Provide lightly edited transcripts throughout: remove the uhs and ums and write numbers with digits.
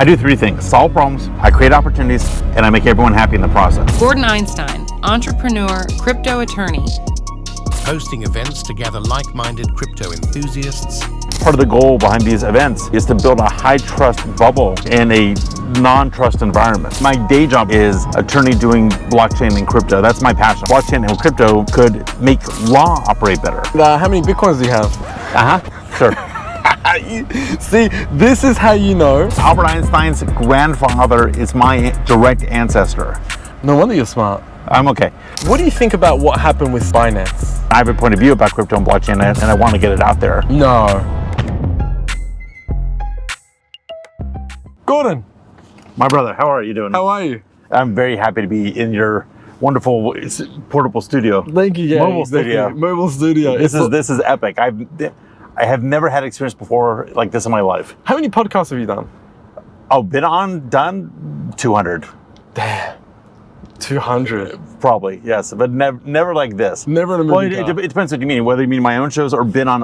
I do three things: solve problems, I create opportunities, and I make everyone happy in the process. Gordon Einstein, entrepreneur, crypto attorney. Hosting events to gather like-minded crypto enthusiasts. Part of the goal behind these events is to build a high-trust bubble in a non-trust environment. My day job is attorney doing blockchain and crypto. That's my passion. Blockchain and crypto could make law operate better. How many Bitcoins do you have? Sure. See, this is how you know. Albert Einstein's grandfather is my direct ancestor. No wonder you're smart. I'm okay. What do you think about what happened with Binance? I have a point of view about crypto and blockchain, and I want to get it out there. No. Gordon. My brother, how are you doing? How are you? I'm very happy to be in your wonderful portable studio. Thank you, yeah. Mobile studio. Mobile studio. This is epic. I have never had experience before like this in my life. How many podcasts have you done? Oh, done 200. Damn. 200. Probably, yes, but never like this. Never in a Well, million. it depends what you mean. Whether you mean my own shows or been on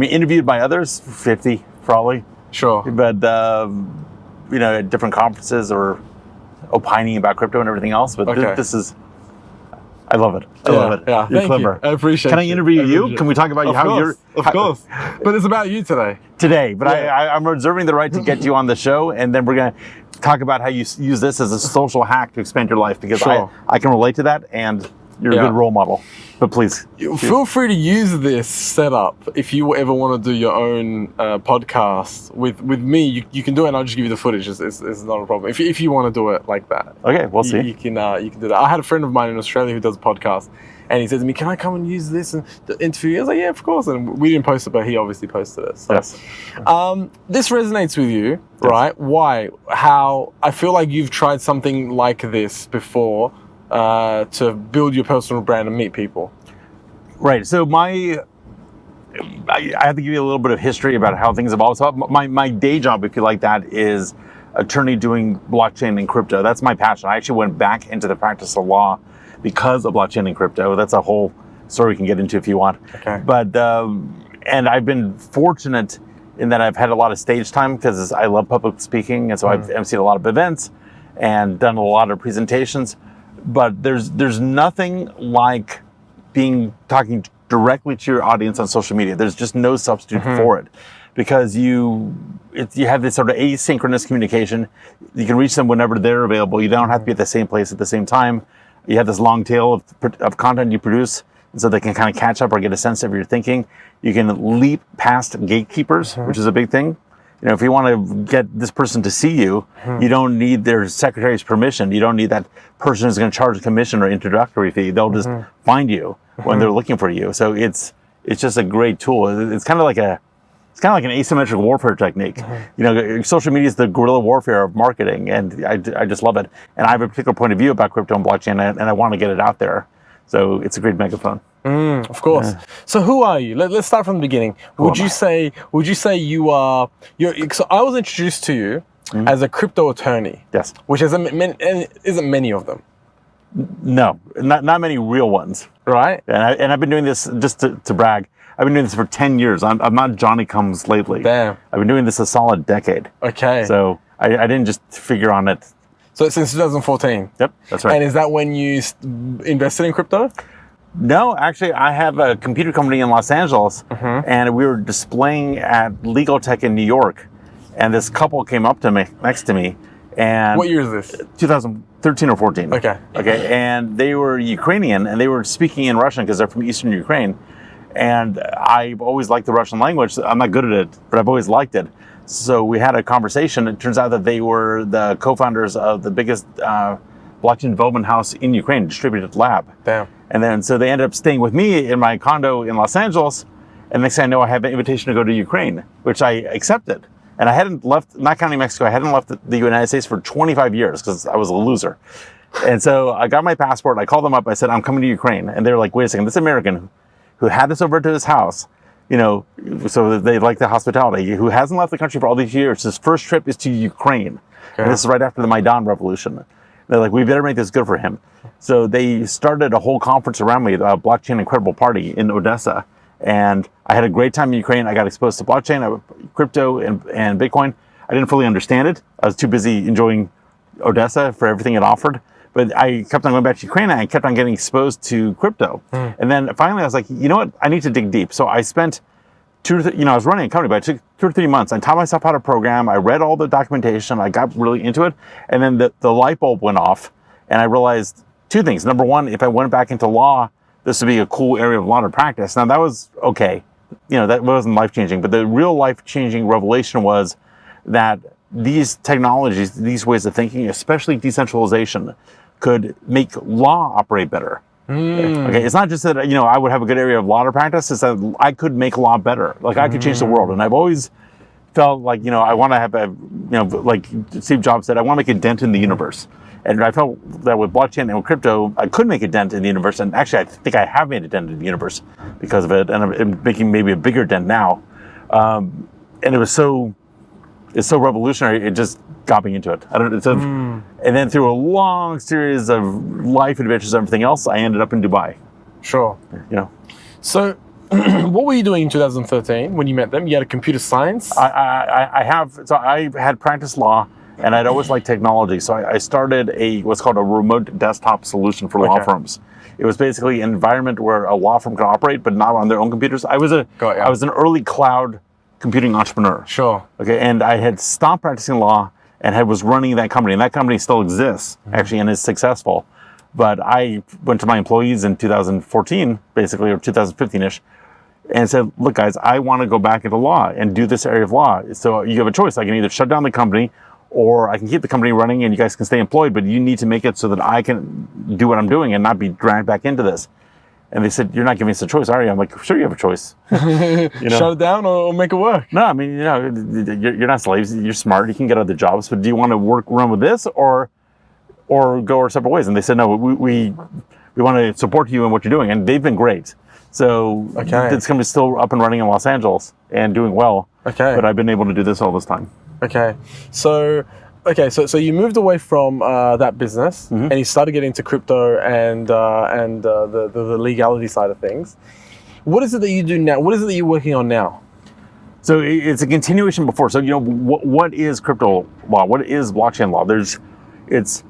interviewed by others, 50 probably. Sure. But at different conferences or opining about crypto and everything else. But Okay. this is, I love it. I love it. Yeah, You're thank clever. you. I appreciate it. Can I interview you? Can we talk about Of course. But it's about you today. today? But Yeah. I'm reserving the right to get you on the show, and then we're going to talk about how you use this as a social hack to expand your life, because Sure. I can relate to that, and you're a Yeah. good role model. But please. Feel free to use this setup if you ever want to do your own podcast with me. You can do it, and I'll just give you the footage. It's not a problem. If you want to do it like that, Okay, we'll see. You can do that. I had a friend of mine in Australia who does a podcast, and he said to me, "Can I come and use this and interview?" I was like, "Yeah, of course." And we didn't post it, but he obviously posted it. So. Yes. This resonates with you, right? Why? How? I feel like you've tried something like this before to build your personal brand and meet people. Right. So I have to give you a little bit of history about how things evolved. So my day job, if you like that, is attorney doing blockchain and crypto. That's my passion. I actually went back into the practice of law because of blockchain and crypto. That's a whole story we can get into if you want. Okay. But and I've been fortunate in that I've had a lot of stage time because I love public speaking, and so I've emceed a lot of events and done a lot of presentations. But there's nothing like talking directly to your audience on social media. There's just no substitute for it, because you have this sort of asynchronous communication. You can reach them whenever they're available. You don't have to be at the same place at the same time. You have this long tail of content you produce, so they can kind of catch up or get a sense of your thinking. You can leap past gatekeepers, which is a big thing. If you want to get this person to see you, you don't need their secretary's permission. You don't need that person who's going to charge a commission or introductory fee. They'll just find you when they're looking for you. So it's just a great tool. It's kind of like an asymmetric warfare technique. Social media is the guerrilla warfare of marketing, and I just love it. And I have a particular point of view about crypto and blockchain, and I want to get it out there. So it's a great megaphone. Of course. Yeah. So who are you? Let's start from the beginning. Would you say you are? So I was introduced to you as a crypto attorney. Yes. Which isn't many of them. No, not many real ones. Right. And I've been doing this, just to brag, I've been doing this for 10 years. I'm not Johnny Comes Lately. Damn. I've been doing this a solid decade. Okay. So I didn't just figure on it. So since 2014? Yep, that's right. And is that when you invested in crypto? No, actually, I have a computer company in Los Angeles, and we were displaying at Legal Tech in New York, and this couple came up to me, next to me, and... What year is this? 2013 or 14. Okay. And they were Ukrainian, and they were speaking in Russian because they're from Eastern Ukraine, and I've always liked the Russian language. I'm not good at it, but I've always liked it. So we had a conversation. It turns out that they were the co-founders of the biggest blockchain development house in Ukraine, Distributed Lab. Damn. And then, so they ended up staying with me in my condo in Los Angeles. And next thing I know, I have an invitation to go to Ukraine, which I accepted. And I hadn't left, not counting Mexico, I hadn't left the United States for 25 years because I was a loser. And so I got my passport. I called them up. I said, I'm coming to Ukraine. And they were like, wait a second, this American who had us over to his house, so they like the hospitality, who hasn't left the country for all these years, his first trip is to Ukraine. Okay. And this is right after the Maidan revolution. They're like, we better make this good for him. So they started a whole conference around me, the Blockchain Incredible Party in Odessa. And I had a great time in Ukraine. I got exposed to blockchain, crypto, and Bitcoin. I didn't fully understand it. I was too busy enjoying Odessa for everything it offered. But I kept on going back to Ukraine and I kept on getting exposed to crypto. And then finally I was like, you know what? I need to dig deep. So I spent I was running a company, but it took 2 or 3 months. I taught myself how to program. I read all the documentation. I got really into it. And then the light bulb went off and I realized 2 things. Number one, if I went back into law, this would be a cool area of law to practice. Now that was okay. That wasn't life-changing, but the real life-changing revelation was that these technologies, these ways of thinking, especially decentralization, could make law operate better. Okay, it's not just that I would have a good area of law to practice. It's that I could make law better. Like I could change the world, and I've always felt like I want to have like Steve Jobs said, I want to make a dent in the universe. And I felt that with blockchain and with crypto, I could make a dent in the universe. And actually, I think I have made a dent in the universe because of it, and I'm making maybe a bigger dent now. And it's so revolutionary. It just got me into it. And then through a long series of life adventures and everything else, I ended up in Dubai. Sure. So what were you doing in 2013 when you met them? You had a computer science? I had practiced law and I'd always liked technology. So I started what's called a remote desktop solution for law firms. It was basically an environment where a law firm could operate, but not on their own computers. I was an early cloud computing entrepreneur. Sure. Okay, and I had stopped practicing law and was running that company, and that company still exists actually and is successful. But I went to my employees in 2014, basically, or 2015-ish, and said, look guys, I want to go back into law and do this area of law. So you have a choice. I can either shut down the company or I can keep the company running and you guys can stay employed, but you need to make it so that I can do what I'm doing and not be dragged back into this. And they said, you're not giving us a choice, are you? I'm like, sure you have a choice. Shut it down or make it work. No, I mean, you're not slaves. You're smart. You can get other jobs. But do you want to run with this or go our separate ways? And they said, no, we want to support you in what you're doing. And they've been great. So this company's still up and running in Los Angeles and doing well. Okay. But I've been able to do this all this time. Okay. So you moved away from that business and you started getting into crypto and the legality side of things. What is it that you do now? What is it that you're working on now? So it's a continuation before. So what is crypto law? What is blockchain law? It's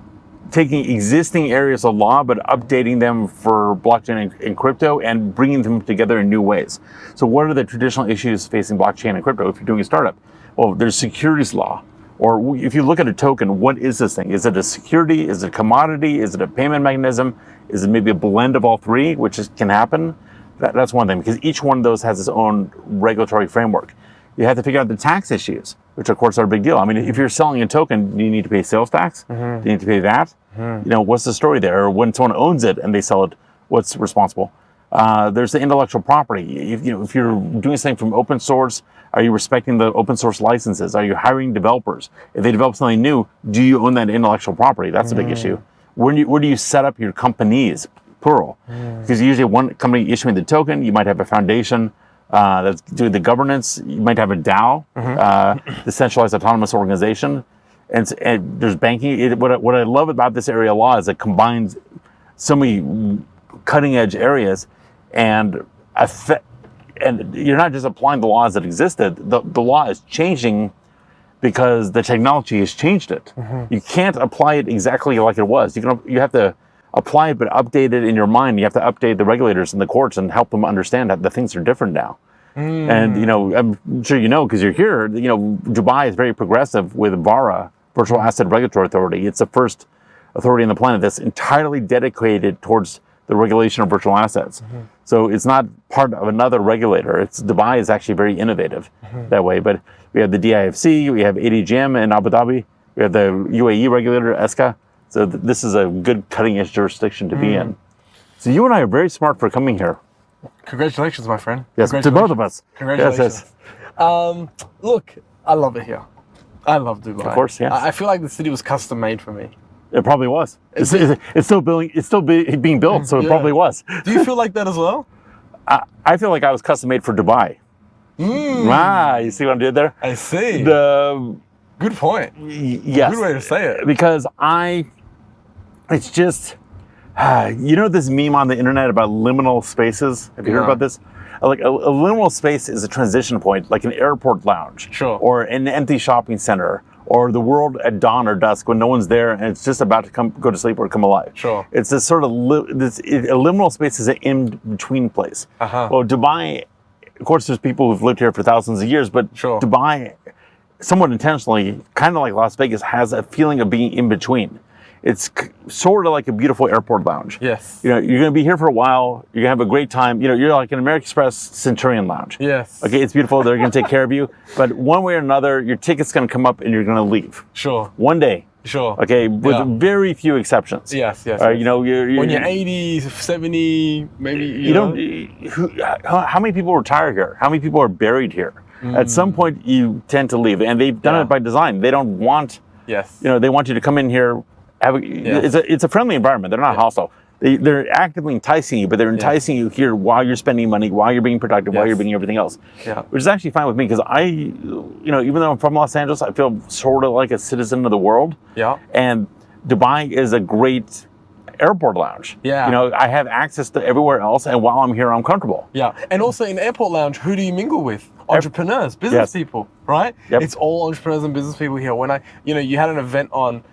taking existing areas of law but updating them for blockchain and crypto and bringing them together in new ways. So what are the traditional issues facing blockchain and crypto if you're doing a startup? Well, there's securities law. Or if you look at a token, what is this thing? Is it a security? Is it a commodity? Is it a payment mechanism? Is it maybe a blend of all three, which can happen? That's one thing, because each one of those has its own regulatory framework. You have to figure out the tax issues, which of course are a big deal. I mean, if you're selling a token, do you need to pay sales tax? Do you need to pay that? What's the story there? Or when someone owns it and they sell it, what's responsible? There's the intellectual property. If you're doing something from open source, are you respecting the open source licenses? Are you hiring developers? If they develop something new, do you own that intellectual property? That's a big issue. Where do you set up your companies, plural? Because usually one company issuing the token, you might have a foundation that's doing the governance. You might have a DAO, decentralized autonomous organization, and there's banking. What I love about this area of law is it combines so many cutting edge areas, and you're not just applying the laws that existed. The law is changing because the technology has changed it. You can't apply it exactly like it was. You have to apply it, but update it in your mind. You have to update the regulators and the courts and help them understand that the things are different now. And I'm sure because you're here. Dubai is very progressive with VARA, Virtual Asset Regulatory Authority. It's the first authority on the planet that's entirely dedicated towards the regulation of virtual assets. So it's not part of another regulator. Dubai is actually very innovative that way. But we have the DIFC, we have ADGM in Abu Dhabi, we have the UAE regulator, ESCA. So this is a good cutting edge jurisdiction to be in. So you and I are very smart for coming here. Congratulations, my friend. Yes, to both of us. Congratulations. Yes. Look, I love it here. I love Dubai. Of course, yes. I feel like the city was custom made for me. It probably was. It's still being built, so it probably was. Do you feel like that as well? I feel like I was custom made for Dubai. You see what I did there? I see. Good point. Yes. Good way to say it. Because it's just, this meme on the internet about liminal spaces? Have you heard about this? like a liminal space is a transition point, like an airport lounge, Sure. or an empty shopping center, or the world at dawn or dusk when no one's there and it's just about to go to sleep or come alive. Sure. It's this sort of a liminal space is an in-between place. Well, Dubai, of course, there's people who've lived here for thousands of years, but Sure. Dubai, somewhat intentionally, kind of like Las Vegas, has a feeling of being in between. It's sort of like a beautiful airport lounge. Yes. You know, you're going to be here for a while. You're going to have a great time. You know, you're like an American Express Centurion lounge. Yes. Okay, it's beautiful. They're going to take care of you. But one way or another, your ticket's going to come up and you're going to leave. Sure. One day. Sure. Okay, with very few exceptions. Yes. You know, when you're 80, 70, maybe, you know. How many people retire here? How many people are buried here? At some point, you tend to leave. And they've done it by design. They don't want, Yes. you know, they want you to come in here. It's a friendly environment. They're not hostile. They're actively enticing you, but they're enticing you here while you're spending money, while you're being productive, while you're being everything else. Yeah. Which is actually fine with me because you know, even though I'm from Los Angeles, I feel sort of like a citizen of the world. Yeah. And Dubai is a great airport lounge. Yeah. You know, I have access to everywhere else, and while I'm here, I'm comfortable. Yeah. And also in airport lounge, who do you mingle with? Entrepreneurs, business people, right? Yep. It's all entrepreneurs and business people here. When you had an event on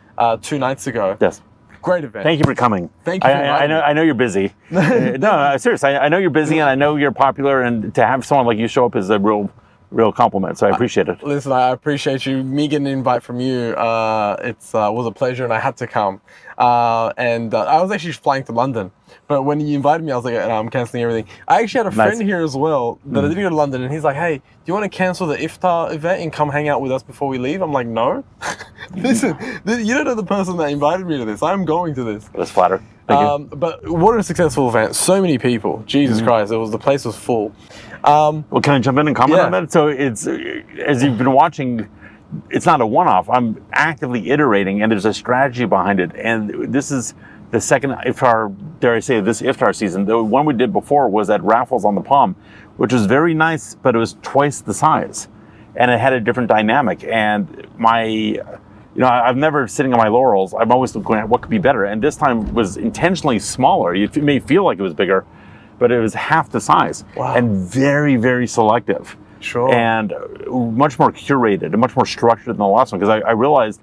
2 nights ago. Yes. Great event. Thank you for coming. Thank you for inviting me. I know you're busy. No, seriously, I know you're busy, and I know you're popular, and to have someone like you show up is a real compliment. So I appreciate it. Listen, I appreciate you. Me getting an invite from you, it was a pleasure, and I had to come. And I was actually flying to London, but when you invited me, I was like, I'm canceling everything. I actually had a friend here as well that I didn't go to London, and he's like, hey, do you want to cancel the iftar event and come hang out with us before we leave? I'm like, no. Listen, you don't know the person that invited me to this. I'm going to this. That's flattering. Thank you. But what a successful event. So many people. Jesus Christ, the place was full. Well, can I jump in and comment on that? So it's, as you've been watching, it's not a one-off. I'm actively iterating, and there's a strategy behind it. And this is the second iftar, dare I say, this iftar season. The one we did before was at Raffles on the Palm, which was very nice, but it was twice the size. And it had a different dynamic. And I've never sitting on my laurels. I'm always looking at what could be better. And this time was intentionally smaller. It may feel like it was bigger, but it was half the size. Wow. And very, very selective. Sure. And much more curated and much more structured than the last one. Because I realized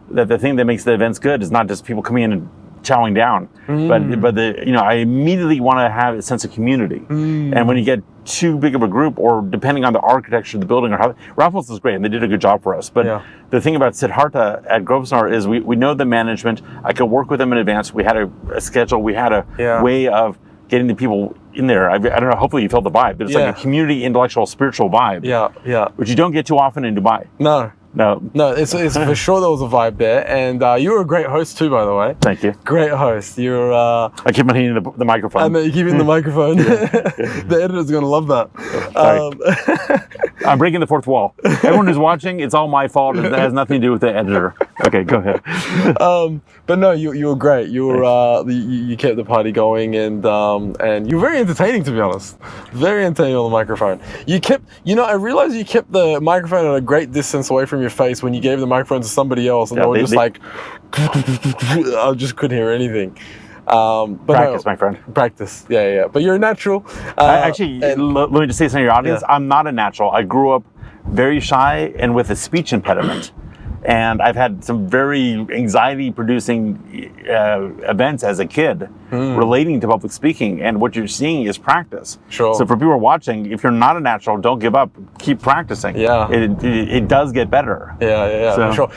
that the thing that makes the events good is not just people coming in and chowing down, but I immediately want to have a sense of community. And when you get too big of a group, or depending on the architecture of the building, or how Raffles is great and they did a good job for us. But the thing about Siddhartha at Grosvenor is we know the management. I could work with them in advance. We had a schedule. We had a way of getting the people in there. I don't know. Hopefully you felt the vibe. But it's like a community, intellectual, spiritual vibe. Yeah. Which you don't get too often in Dubai. No, it's for sure there was a vibe there, and you were a great host too, by the way. Thank you. Great host. You're. I keep on hitting the microphone. And you keep hitting the microphone. The editor's gonna love that. I'm breaking the fourth wall. Everyone who's watching, it's all my fault. It has nothing to do with the editor. Okay, go ahead. But no, you were great. You were you kept the party going, and you were very entertaining, to be honest. Very entertaining on the microphone. I realized you kept the microphone at a great distance away from your face when you gave the microphone to somebody else, and they were just like, I just couldn't hear anything. Practice, my friend. Practice, yeah. But you're a natural. Let me just say something to your audience. I'm not a natural. I grew up very shy and with a speech impediment. And I've had some very anxiety-producing events as a kid relating to public speaking. And what you're seeing is practice. Sure. So for people who are watching, if you're not a natural, don't give up. Keep practicing. Yeah. It does get better. Yeah, for sure.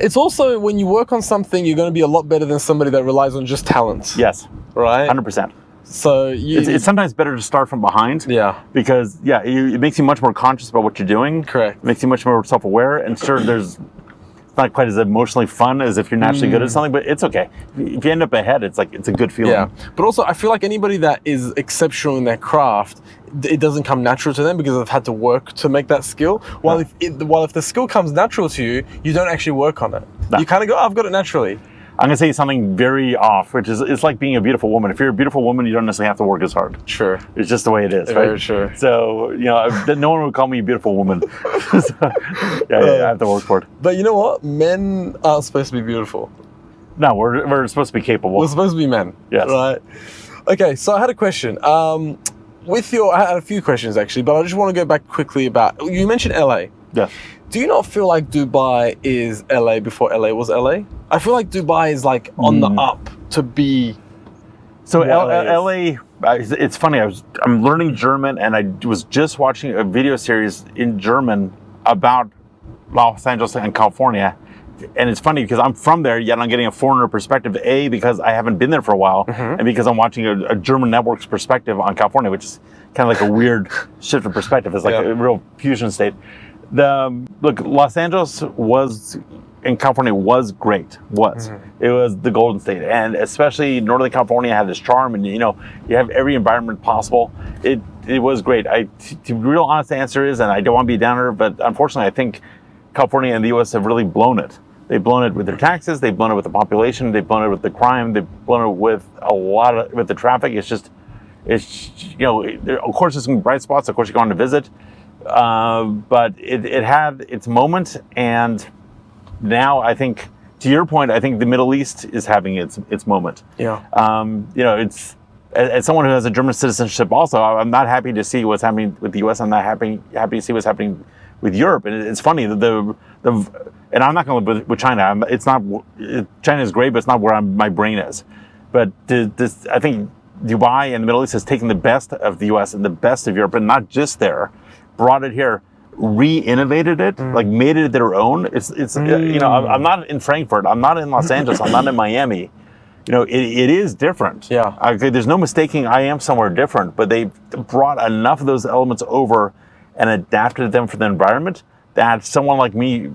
It's also, when you work on something, you're going to be a lot better than somebody that relies on just talent. Yes. Right? 100%. So it's sometimes better to start from behind. Yeah. Because it makes you much more conscious about what you're doing. Correct. It makes you much more self-aware, and sure, it's not quite as emotionally fun as if you're naturally good at something, but it's okay. If you end up ahead, it's a good feeling. Yeah. But also, I feel like anybody that is exceptional in their craft, it doesn't come natural to them because they've had to work to make that skill. While if the skill comes natural to you, you don't actually work on it. No. You kind of go, I've got it naturally. I'm going to say something very off, which is, it's like being a beautiful woman. If you're a beautiful woman, you don't necessarily have to work as hard. Sure. It's just the way it is, Very right? sure. So, no one would call me a beautiful woman. So, I have to work for it. But you know what? Men aren't supposed to be beautiful. No, we're supposed to be capable. We're supposed to be men. Yes. Right? Okay, so I had a question. I had a few questions actually, but I just want to go back quickly about, you mentioned LA. Yeah. Do you not feel like Dubai is LA before LA was LA? I feel like Dubai is like on the up to be. So what LA, it's funny. I'm learning German, and I was just watching a video series in German about Los Angeles and California. And it's funny because I'm from there, yet I'm getting a foreigner perspective. A, because I haven't been there for a while, and because I'm watching a German network's perspective on California, which is kind of like a weird shift of perspective. It's like a real fusion state. Look, Los Angeles and California was great. It was the Golden State, and especially Northern California had this charm, and you have every environment possible. It was great. The real honest answer is, and I don't want to be a downer, but unfortunately, I think California and the U.S. have really blown it. They've blown it with their taxes. They've blown it with the population. They've blown it with the crime. They've blown it with with the traffic. Of course, there's some bright spots. Of course, you go on to visit. But it had its moment, and now I think, to your point, I think the Middle East is having its moment. Yeah. It's as someone who has a German citizenship, also, I'm not happy to see what's happening with the U.S. I'm not happy to see what's happening with Europe. And it's funny that and I'm not going to live with China. China is great, but it's not where my brain is. But I think Dubai and the Middle East has taken the best of the U.S. and the best of Europe, and not just there. Brought it here, re-innovated it, like made it their own. I'm not in Frankfurt, I'm not in Los Angeles, I'm not in Miami. It is different. Yeah. Okay, there's no mistaking I am somewhere different, but they brought enough of those elements over and adapted them for the environment that someone like me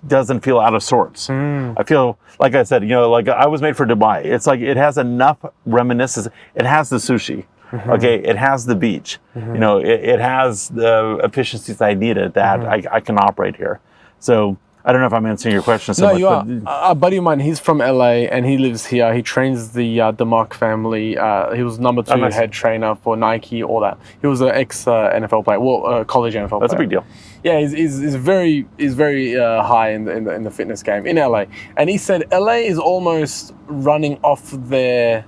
doesn't feel out of sorts. I feel, like I said, like I was made for Dubai. It's like it has enough reminiscence. It has the sushi. Okay, it has the beach. It has the efficiencies I needed that I can operate here. So I don't know if I'm answering your question so much. You are. A buddy of mine, he's from LA and he lives here. He trains the DeMarc family. He was number 2 head trainer for Nike, all that. He was an ex-NFL player, college NFL player. That's a big deal. Yeah, he's very high in the fitness game in LA. And he said LA is almost running off their...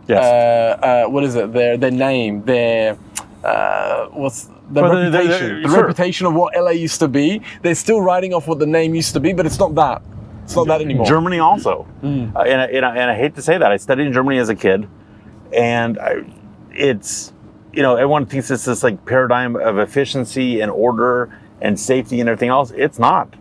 Yes. What is it? Their name, what's the reputation? The reputation of what LA used to be. They're still riding off what the name used to be, but it's not that. It's not that anymore. Germany also, and I hate to say that. I studied in Germany as a kid, and everyone thinks it's this like paradigm of efficiency and order and safety and everything else. It's not,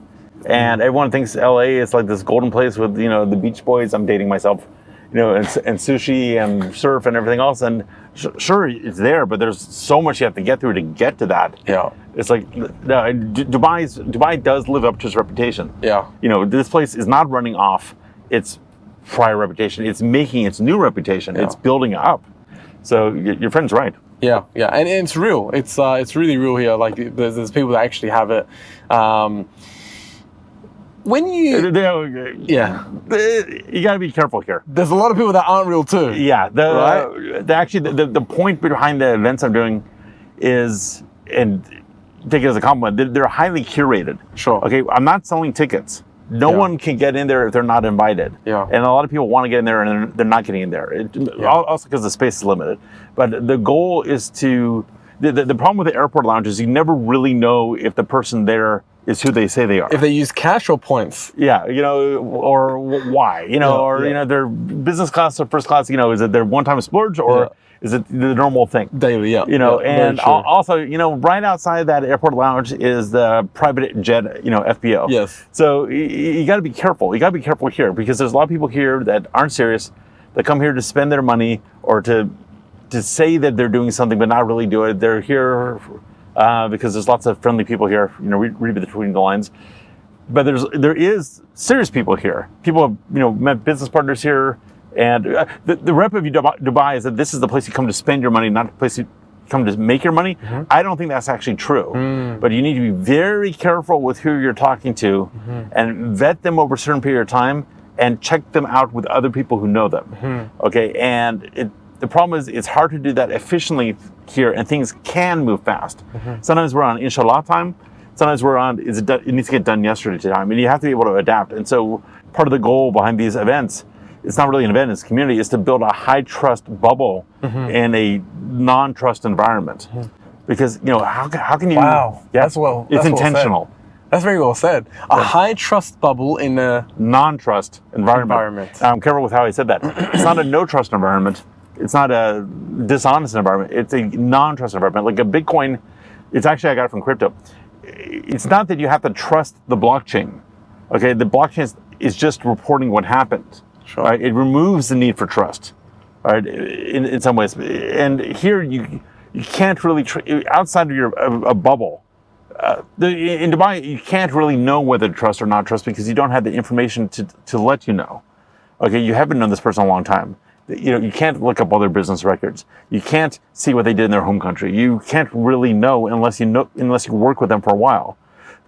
and everyone thinks LA is like this golden place with the Beach Boys. I'm dating myself. And sushi and surf and everything else, and sure it's there, but there's so much you have to get through to get to that. Yeah, it's like Dubai does live up to its reputation. Yeah, this place is not running off its prior reputation; it's making its new reputation. It's building up. So your friend's right. Yeah, and it's real. It's really real here. Like there's people that actually have it. When you you got to be careful here. There's a lot of people that aren't real too. Yeah, the point behind the events I'm doing is, and take it as a compliment, they're highly curated. Sure. Okay, I'm not selling tickets. No one can get in there if they're not invited. Yeah. And a lot of people want to get in there and they're not getting in there. Also because the space is limited. But the goal is to, the problem with the airport lounge is you never really know if the person there is who they say they are. If they use cash or points. Yeah, or why, their business class or first class, is it their one-time splurge or is it the normal thing? Daily, and also, right outside that airport lounge is the private jet, FBO. Yes. So you got to be careful. You got to be careful here because there's a lot of people here that aren't serious, that come here to spend their money or to say that they're doing something but not really do it. They're here because there's lots of friendly people here, read between the lines. But there is serious people here. People have, met business partners here. And the rep of Dubai is that this is the place you come to spend your money, not the place you come to make your money. Mm-hmm. I don't think that's actually true. But you need to be very careful with who you're talking to and vet them over a certain period of time and check them out with other people who know them. Okay, and the problem is it's hard to do that efficiently here, and things can move fast. Sometimes we're on inshallah time. Sometimes we're on it needs to get done yesterday time, and you have to be able to adapt. And so part of the goal behind these events it's not really an event, it's a community, is to build a high trust bubble in a non-trust environment. Because, how can you... Wow. Yeah, That's well it's said. intentional. That's very well said. A high trust bubble in a Non-trust environment. I'm careful with how I said that. It's not a no-trust environment. It's not a dishonest environment. It's a non-trust environment. Like a Bitcoin, it's actually, I got it from crypto. It's not that you have to trust the blockchain. Okay, the blockchain is just reporting what happened. Sure. Right? It removes the need for trust. Right? In some ways. And here you can't really, outside of a bubble, in Dubai, you can't really know whether to trust or not trust because you don't have the information to let you know. Okay, you haven't known this person a long time. You can't look up all their business records. You can't see what they did in their home country. You can't really know unless you work with them for a while.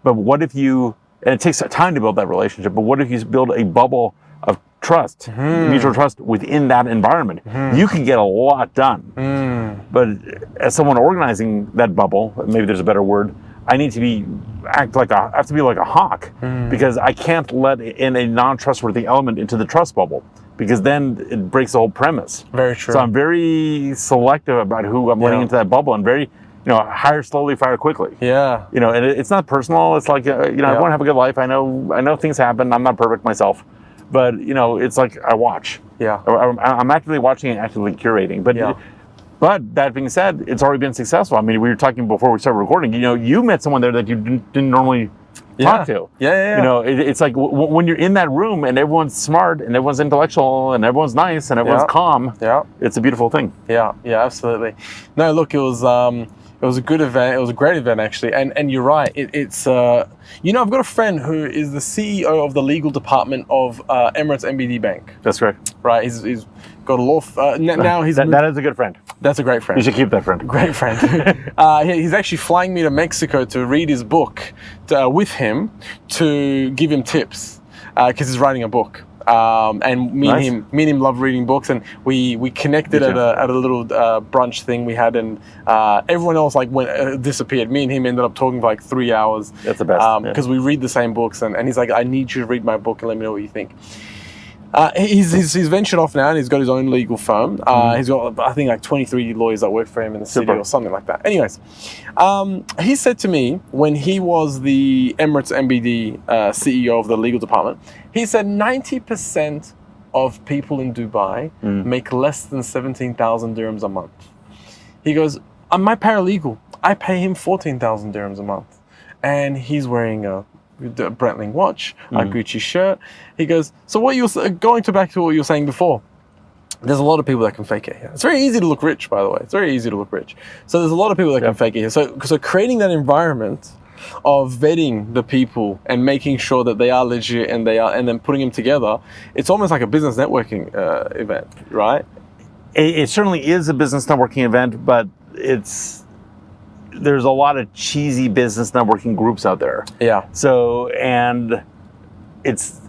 But what if and it takes time to build that relationship, but what if you build a bubble of trust, mutual trust within that environment? You can get a lot done. But as someone organizing that bubble, maybe there's a better word, I have to be like a hawk because I can't let in a non-trustworthy element into the trust bubble because then it breaks the whole premise. Very true. So I'm very selective about who I'm letting into that bubble and very, hire slowly, fire quickly. Yeah. And it's not personal. It's like, I want to have a good life. I know things happen. I'm not perfect myself, but it's like I watch. Yeah. I'm actively watching and actively curating, But that being said, it's already been successful. I mean, we were talking before we started recording. You met someone there that you didn't normally talk to. Yeah. It's like when you're in that room and everyone's smart and everyone's intellectual and everyone's nice and everyone's calm. Yeah. It's a beautiful thing. Yeah, absolutely. No, look, it was a good event. It was a great event actually, and you're right. It's I've got a friend who is the CEO of the legal department of Emirates NBD Bank. That's correct. Right. He's got a law. Now he's that is a good friend. That's a great friend. You should keep that friend. Great friend. He's actually flying me to Mexico to read his book with him to give him tips because he's writing a book. And me and him love reading books, and we connected at a little brunch thing we had, and everyone else disappeared. Me and him ended up talking for 3 hours. That's the best. Because we read the same books, and he's like, I need you to read my book and let me know what you think. He's ventured off now and he's got his own legal firm. He's got, I think, 23 lawyers that work for him in the city or something like that. Anyways, he said to me when he was the Emirates NBD CEO of the legal department, he said 90% of people in Dubai make less than 17,000 dirhams a month. He goes, my paralegal, I pay him 14,000 dirhams a month. And he's wearing a Breitling watch, a Gucci shirt. He goes, so going back to what you were saying before, there's a lot of people that can fake it here. It's very easy to look rich, by the way. It's very easy to look rich. So there's a lot of people that can fake it here. So creating that environment of vetting the people and making sure that they are legit and then putting them together, it's almost like a business networking event, right? It certainly is a business networking event, but there's a lot of cheesy business networking groups out there. Yeah. So, it's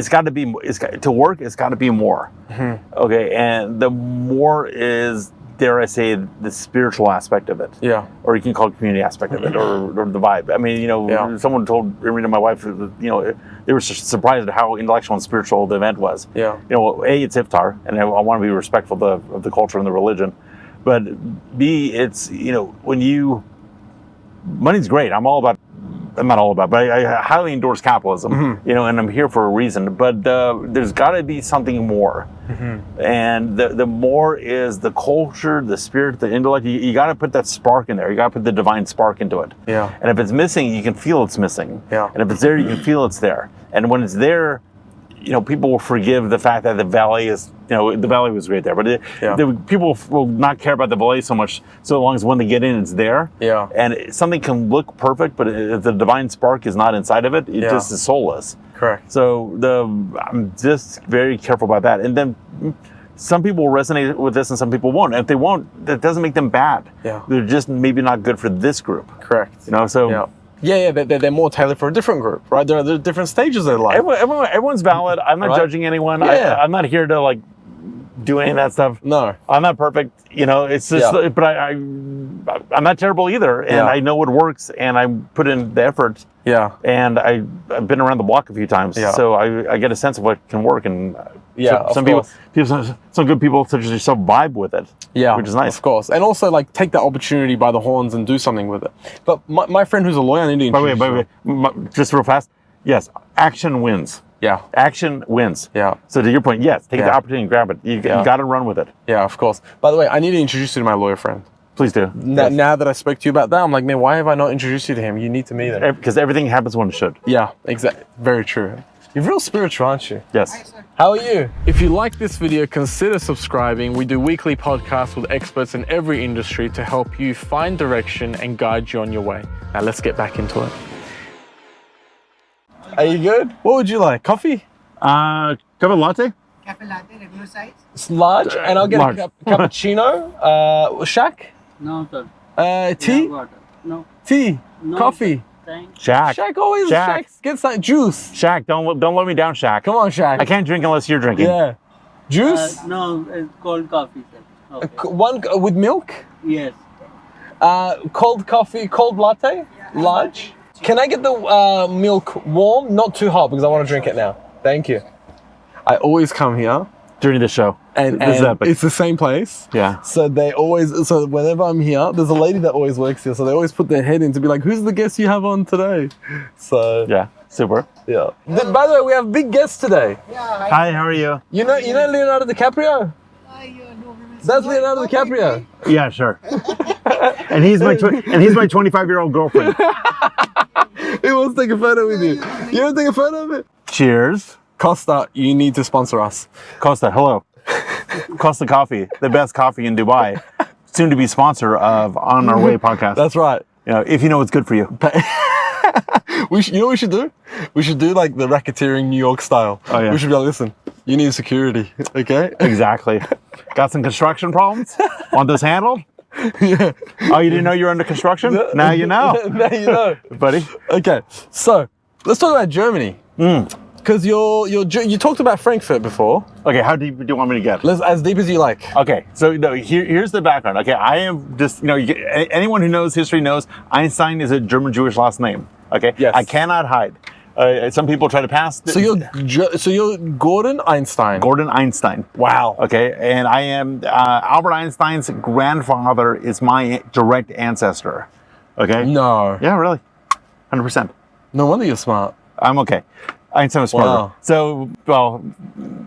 got to be, to work, it's got to be more. Okay. And the more is, dare I say, the spiritual aspect of it. Yeah. Or you can call it community aspect of it or the vibe. I mean, someone told Irina, my wife, they were surprised at how intellectual and spiritual the event was. Yeah. It's iftar, and I want to be respectful of the culture and the religion. But B, it's, money's great. I'm not all about, but I highly endorse capitalism, and I'm here for a reason. But there's got to be something more. And the more is the culture, the spirit, the intellect. You got to put that spark in there. You got to put the divine spark into it. Yeah. And if it's missing, you can feel it's missing. Yeah. And if it's there, you can feel it's there. And when it's there, people will forgive the fact that the valet was great there, but the people will not care about the valet so much, so long as when they get in, it's there. Yeah. And something can look perfect, but if the divine spark is not inside of it, it just is soulless. Correct. So I'm just very careful about that. And then some people will resonate with this and some people won't. And if they won't, that doesn't make them bad. Yeah. They're just maybe not good for this group. Correct. So. Yeah. Yeah, they're more tailored for a different group, right? There are different stages of their life. Everyone's valid. I'm not judging anyone. I'm not here to do any of that stuff. No. I'm not perfect. You know, it's just, Yeah. but I'm not terrible either. And Yeah. I know what works, and I put in the effort. Yeah. And I've been around the block a few times, Yeah. so I get a sense of what can work. And Yeah, some of people, course. some good people such as yourself vibe with it. Yeah, which is nice. of course. And also, like, take that opportunity by the horns and do something with it. But my friend who's a lawyer, I need to introduce By the way, just real fast. Yes, action wins. Yeah, Action wins. yeah, So to your point, yes, take the Yeah. opportunity and grab it. You got to run with it. yeah, of course. By the way, I need to introduce you to my lawyer friend. Please do. Now that I spoke to you about that, I'm like, man, why have I not introduced you to him? You need to meet him. Because everything happens when it should. Yeah, exactly. Very true. You're real spiritual, aren't you? Yes. How are you? If you like this video, consider subscribing. We do weekly podcasts with experts in every industry to help you find direction and guide you on your way. Now let's get back into it. Are you good? What would you like? Coffee? Have a latte? Cafe latte, regular size? It's large, and I'll get large. a cappuccino. Shack? No, sir. Tea? Water. No. Tea? No, Coffee? Thank Shaq. Shack always. Shack. Get some juice. Shaq, don't let me down, Shaq. Come on, Shack. I can't drink unless you're drinking. Yeah. Juice? No, it's cold coffee, sir. Okay. One with milk? Yes. Cold coffee, cold latte, large. Can I get the milk warm, not too hot because I want to drink it now. Thank you. I always come here, During the show. and This is epic. it's the same place. Yeah. So whenever I'm here, there's a lady that always works here. So they always put their head in to be like, "Who's the guest you have on today?" So Yeah. Super. yeah. By the way, we have big guests today. Yeah, Hi, how are you? You know Leonardo DiCaprio? That's Leonardo DiCaprio. Yeah, sure. and he's my 25-year-old girlfriend. He wants to take a photo with you. You want to take a photo of it? Cheers. Costa, you need to sponsor us. Costa, hello. Costa Coffee, the best coffee in Dubai. Soon to be sponsor of On Our Way podcast. That's right. You know, if you know what's good for you. You know what we should do? We should do like the racketeering New York style. Oh, yeah. We should be like, listen, you need security, okay? Exactly. Got some construction problems? Want this handled? Yeah. Oh, you didn't know you were under construction? Now you know. Now you know. Buddy. Okay, so let's talk about Germany. Because you talked about Frankfurt before. Okay, how deep do you want me to get? Let's as deep as you like. Okay, so no, here's the background. Okay, I am just, anyone who knows history knows Einstein is a German Jewish last name. Okay, Yes. I cannot hide. Some people try to pass. So you're Gordon Einstein. Gordon Einstein. Wow. Okay, and I am Albert Einstein's grandfather is my direct ancestor. Okay. No. Yeah, really, 100%. No wonder you're smart. I'm okay. Einstein was smarter. Wow. So, well,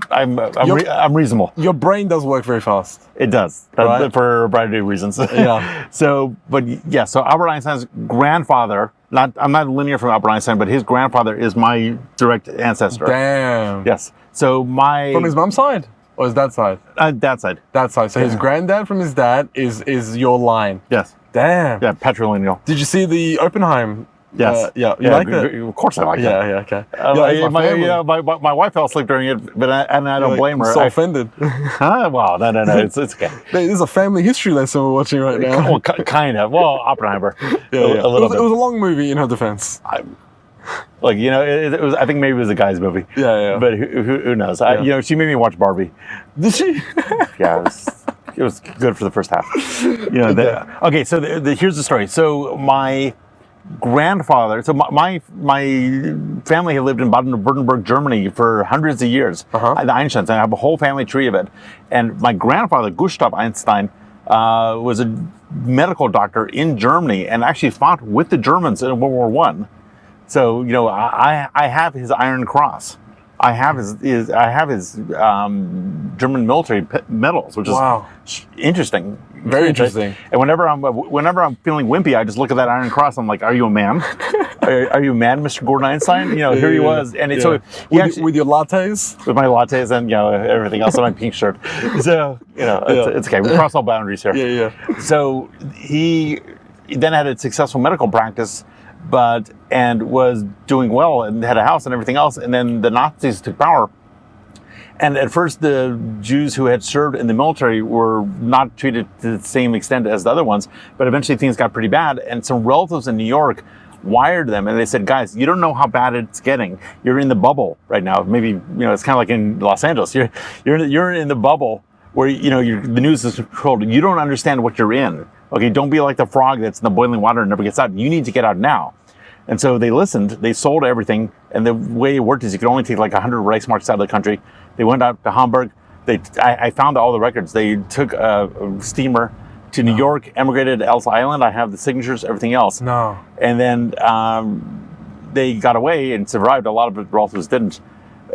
I'm reasonable. Your brain does work very fast. It does, Right. for a variety of reasons. Yeah. So, but yeah, so Albert Einstein's grandfather, I'm not linear from Albert Einstein, but his grandfather is my direct ancestor. Damn. Yes. So From his mom's side or his dad's side? that side. That side. So his granddad from his dad is your line. Yes. Damn. Yeah, patrilineal. Did you see the Oppenheim? Yes. Yeah. You like it? Of course I like it. Yeah. Okay. Yeah, My wife fell asleep during it, but I don't blame her. So offended. Huh? Well, no, it's okay. This is a family history lesson we're watching right now. Well, kind of. Well, Oppenheimer. Yeah. A little bit. It was a long movie in her defense. Like, it was. I think maybe it was a guy's movie. Yeah. But who knows? Yeah. She made me watch Barbie. Did she? Yeah, it was good for the first half. Okay, so here's the story. So my grandfather, so my family had lived in Baden-Württemberg, Germany for hundreds of years. The Einsteins, I have a whole family tree of it. And my grandfather, Gustav Einstein, was a medical doctor in Germany and actually fought with the Germans in World War I. So, I have his Iron Cross. I have his German military medals, which is interesting. Very interesting. And whenever I'm feeling wimpy, I just look at that Iron Cross. I'm like, "Are you a man? are you a man, Mr. Gordon Einstein?" Here he was, and so with your lattes. with my lattes and everything else on my pink shirt. So it's okay. We cross all boundaries here. Yeah. So he then had a successful medical practice, and was doing well and had a house and everything else. And then the Nazis took power. And at first, the Jews who had served in the military were not treated to the same extent as the other ones. But eventually, things got pretty bad. And some relatives in New York wired them, and they said, "Guys, you don't know how bad it's getting. You're in the bubble right now. Maybe it's kind of like in Los Angeles. You're in the bubble." where the news is controlled. You don't understand what you're in. Okay, don't be like the frog that's in the boiling water and never gets out. You need to get out now. And so they listened. They sold everything, and the way it worked is you could only take like 100 race marks out of the country. They went out to Hamburg. I found all the records. They took a steamer to New York, emigrated to Ellis Island. I have the signatures, everything else. No. And then they got away and survived. A lot of relatives didn't.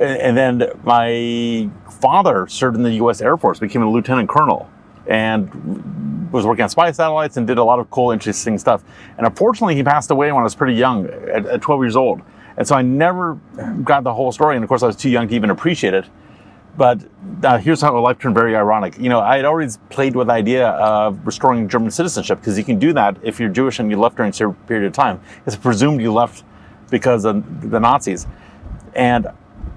And then my father served in the U.S. Air Force, became a lieutenant colonel, and was working on spy satellites and did a lot of cool, interesting stuff. And unfortunately, he passed away when I was pretty young, at 12 years old. And so I never got the whole story. And of course, I was too young to even appreciate it. But here's how life turned very ironic. I had always played with the idea of restoring German citizenship, because you can do that if you're Jewish and you left during a certain period of time. It's presumed you left because of the Nazis. And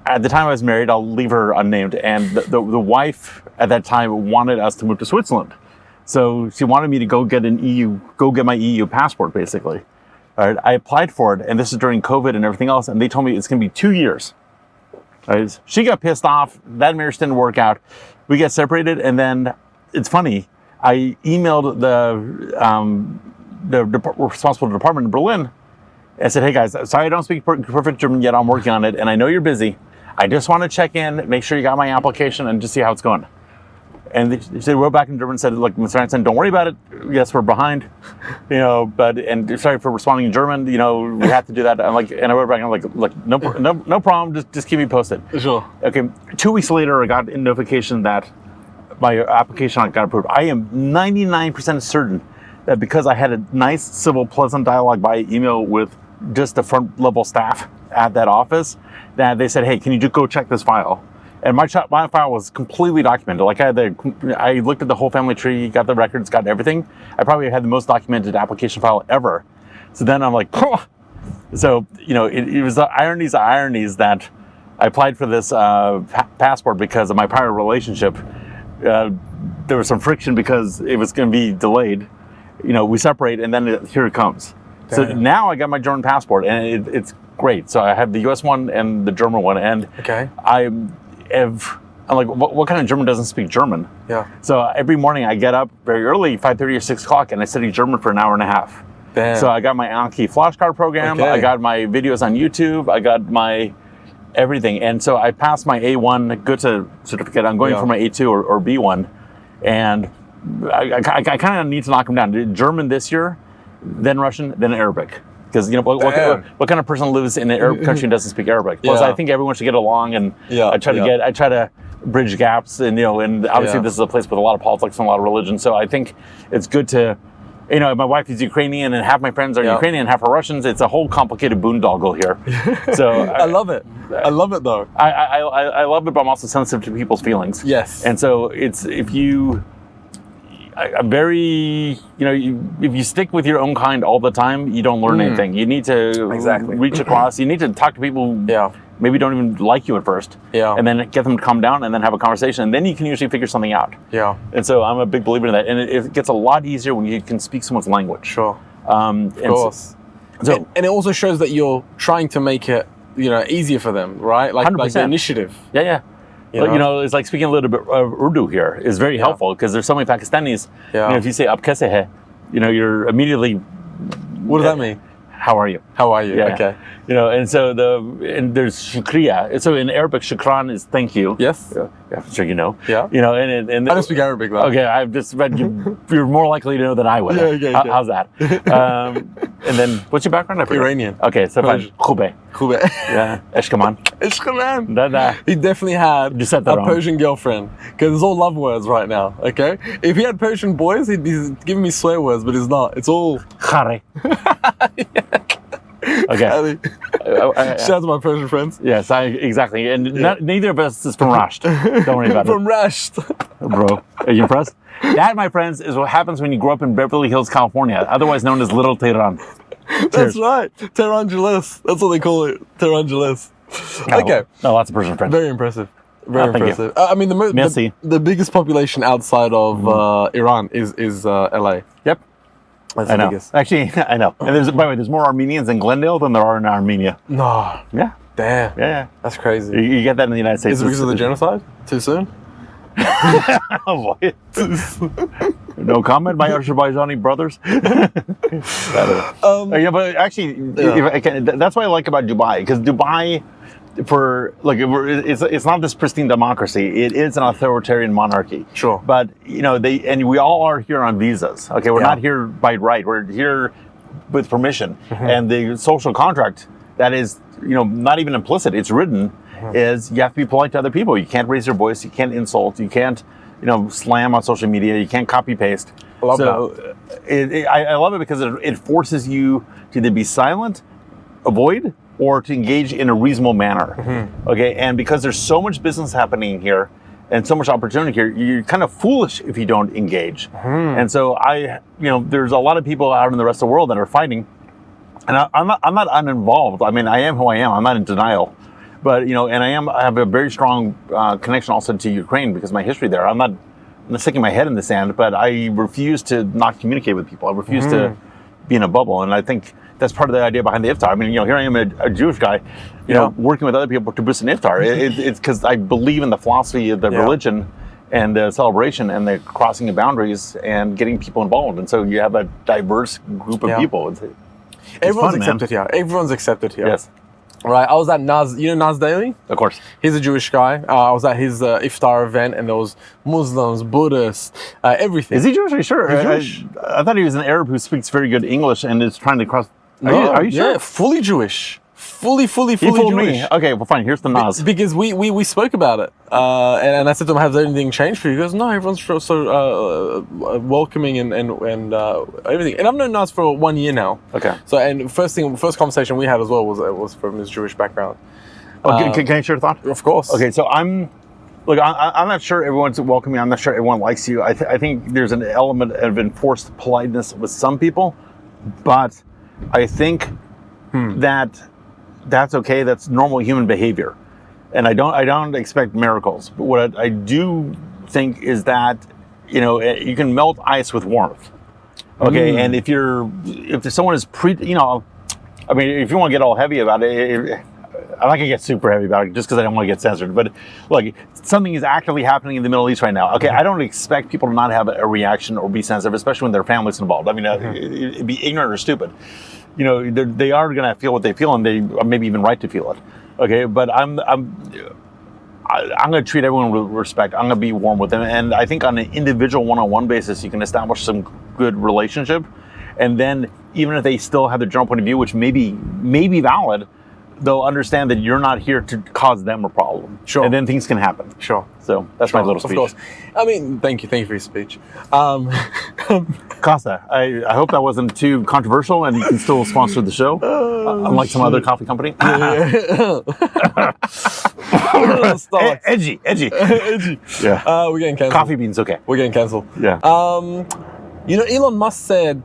at the time I was married, I'll leave her unnamed, and the wife at that time wanted us to move to Switzerland. So she wanted me to go get my EU passport, basically. All right, I applied for it, and this is during COVID and everything else, and they told me it's going to be 2 years. Right? She got pissed off. That marriage didn't work out. We got separated, and then it's funny. I emailed the responsible department in Berlin. I said, "Hey guys, sorry I don't speak perfect German yet. I'm working on it, and I know you're busy. I just want to check in, make sure you got my application, and just see how it's going." And they wrote back in German and said, "Look, Mr. Einstein, don't worry about it. Yes, we're behind, and sorry for responding in German. We have to do that." And I wrote back and I'm like, "Look, no problem. Just keep me posted." Sure. Okay. 2 weeks later, I got a notification that my application got approved. I am 99% certain that because I had a nice, civil, pleasant dialogue by email with just the front level staff at that office, that they said, "Hey, can you just go check this file?" And my file was completely documented. Like I looked at the whole family tree, got the records, got everything. I probably had the most documented application file ever. So then I'm like, "Oh." So, it was the ironies that I applied for this passport because of my prior relationship. There was some friction because it was going to be delayed. We separate, and then here it comes. Damn. So now I got my German passport, and it's great. So I have the US one and the German one, and okay. I'm like, what kind of German doesn't speak German? Yeah. So every morning I get up very early, 5:30 or 6 o'clock, and I study German for an hour and a half. Damn. So I got my Anki flashcard program. Okay. I got my videos on YouTube. I got my everything. And so I passed my A1 Goethe certificate. I'm going for my A2 or B1. And I kind of need to knock them down. German this year, then Russian, then Arabic. Because what kind of person lives in an Arab country and doesn't speak Arabic? Plus, I think everyone should get along, and I try to bridge gaps, and obviously this is a place with a lot of politics and a lot of religion. So I think it's good to, my wife is Ukrainian, and half my friends are Ukrainian, half are Russians. It's a whole complicated boondoggle here. So I love it. I love it though. I love it, but I'm also sensitive to people's feelings. Yes. And so I'm very, if you stick with your own kind all the time, you don't learn anything. You need to reach across. You need to talk to people who maybe don't even like you at first. Yeah. And then get them to calm down and then have a conversation. And then you can usually figure something out. Yeah. And so I'm a big believer in that. And it gets a lot easier when you can speak someone's language. Sure. Of course. And it also shows that you're trying to make it, easier for them, right? Like the initiative. Yeah, yeah. It's like speaking a little bit of Urdu here is very helpful because there's so many Pakistanis. Yeah. If you say "Ab kaise hai," you're immediately. What does that mean? How are you? How are you? Yeah. Okay. And so there's shukriya. So in Arabic, shukran is thank you. Yes. Yeah, I'm sure you know. Yeah. And I don't speak Arabic though. Okay, I've just read you're more likely to know than I would. Yeah, okay. How's that? And then what's your background? Iranian. Okay, so fine. Khube. Yeah. Eshkaman. Eshkaman. He definitely had a Persian girlfriend. Because it's all love words right now. Okay. If he had Persian boys, he'd be giving me swear words, but he's not. It's all khare. Okay. Shout out to my Persian friends. Yes, exactly. And neither of us is from Rasht. Don't worry about it. From Rasht. Bro, are you impressed? That, my friends, is what happens when you grow up in Beverly Hills, California, otherwise known as Little Tehran. That's right. Tehrangeles. That's what they call it. Tehrangeles. Okay. No, lots of Persian friends. Very impressive. Very impressive. I mean, the biggest population outside of Iran is LA. Yep. That's I the know. biggest. Actually, I know. And by the way, there's more Armenians in Glendale than there are in Armenia. No. Yeah. Damn. Yeah. That's crazy. You get that in the United States. Is it because of the genocide? Too soon? Oh, boy. No comment, my Azerbaijani brothers. Yeah, but actually, if I can, that's what I like about Dubai, because Dubai, it's not this pristine democracy. It is an authoritarian monarchy. Sure. But we all are here on visas. Okay, we're not here by right. We're here with permission, and the social contract that is, not even implicit. It's written. Is you have to be polite to other people. You can't raise your voice. You can't insult. You can't, slam on social media. You can't copy paste. I love that. I love it because it forces you to either be silent, avoid, or to engage in a reasonable manner. Okay, and because there's so much business happening here and so much opportunity here, you're kind of foolish if you don't engage. And so there's a lot of people out in the rest of the world that are fighting, and I'm not uninvolved. I mean, I am who I am. I'm not in denial. But and I have a very strong connection also to Ukraine because of my history there. I'm not sticking my head in the sand, but I refuse to not communicate with people. I refuse to be in a bubble, and I think that's part of the idea behind the iftar. I mean, here I am, a Jewish guy, working with other people to boost an iftar. It's because I believe in the philosophy of the religion and the celebration and the crossing of boundaries and getting people involved. And so you have a diverse group of people. Everyone's accepted here. Everyone's accepted here. Yes. Right, I was at Naz, Naz Daily? Of course. He's a Jewish guy. I was at his iftar event, and there was Muslims, Buddhists, everything. Is he Jewish? Are you sure? He's Jewish. I thought he was an Arab who speaks very good English and is trying to cross. Are you sure? Yeah, fully Jewish. Fully He fooled Jewish. me. Okay, well, fine. Here's the Naz. Because we spoke about it, and I said to him, "Has anything changed for you?" He goes, "No, everyone's so welcoming and everything." And I've known Naz for 1 year now. Okay. So, and first conversation we had as well was from his Jewish background. Can I share a thought? Of course. Okay, so I'm not sure everyone's welcoming. I'm not sure everyone likes you. I think there's an element of enforced politeness with some people, but I think that's okay. That's normal human behavior, and I don't expect miracles. But what I do think is that you can melt ice with warmth. Okay, and if someone is if you want to get all heavy about it, I'm not gonna get super heavy about it just because I don't want to get censored. But look, something is actively happening in the Middle East right now. Okay, I don't expect people to not have a reaction or be sensitive, especially when their family's involved. I mean, it'd be ignorant or stupid. They are going to feel what they feel, and they are maybe even right to feel it. Okay, but I'm going to treat everyone with respect. I'm going to be warm with them, and I think on an individual one-on-one basis, you can establish some good relationship. And then, even if they still have their general point of view, which may be valid, they'll understand that you're not here to cause them a problem. Sure. And then things can happen. Sure. So that's my little speech. Of course. I mean, thank you for your speech. Costa, I hope that wasn't too controversial and you can still sponsor the show, unlike some other coffee company. Edgy. Yeah. We're getting cancelled. Coffee beans, okay. We're getting cancelled. Yeah. Elon Musk said,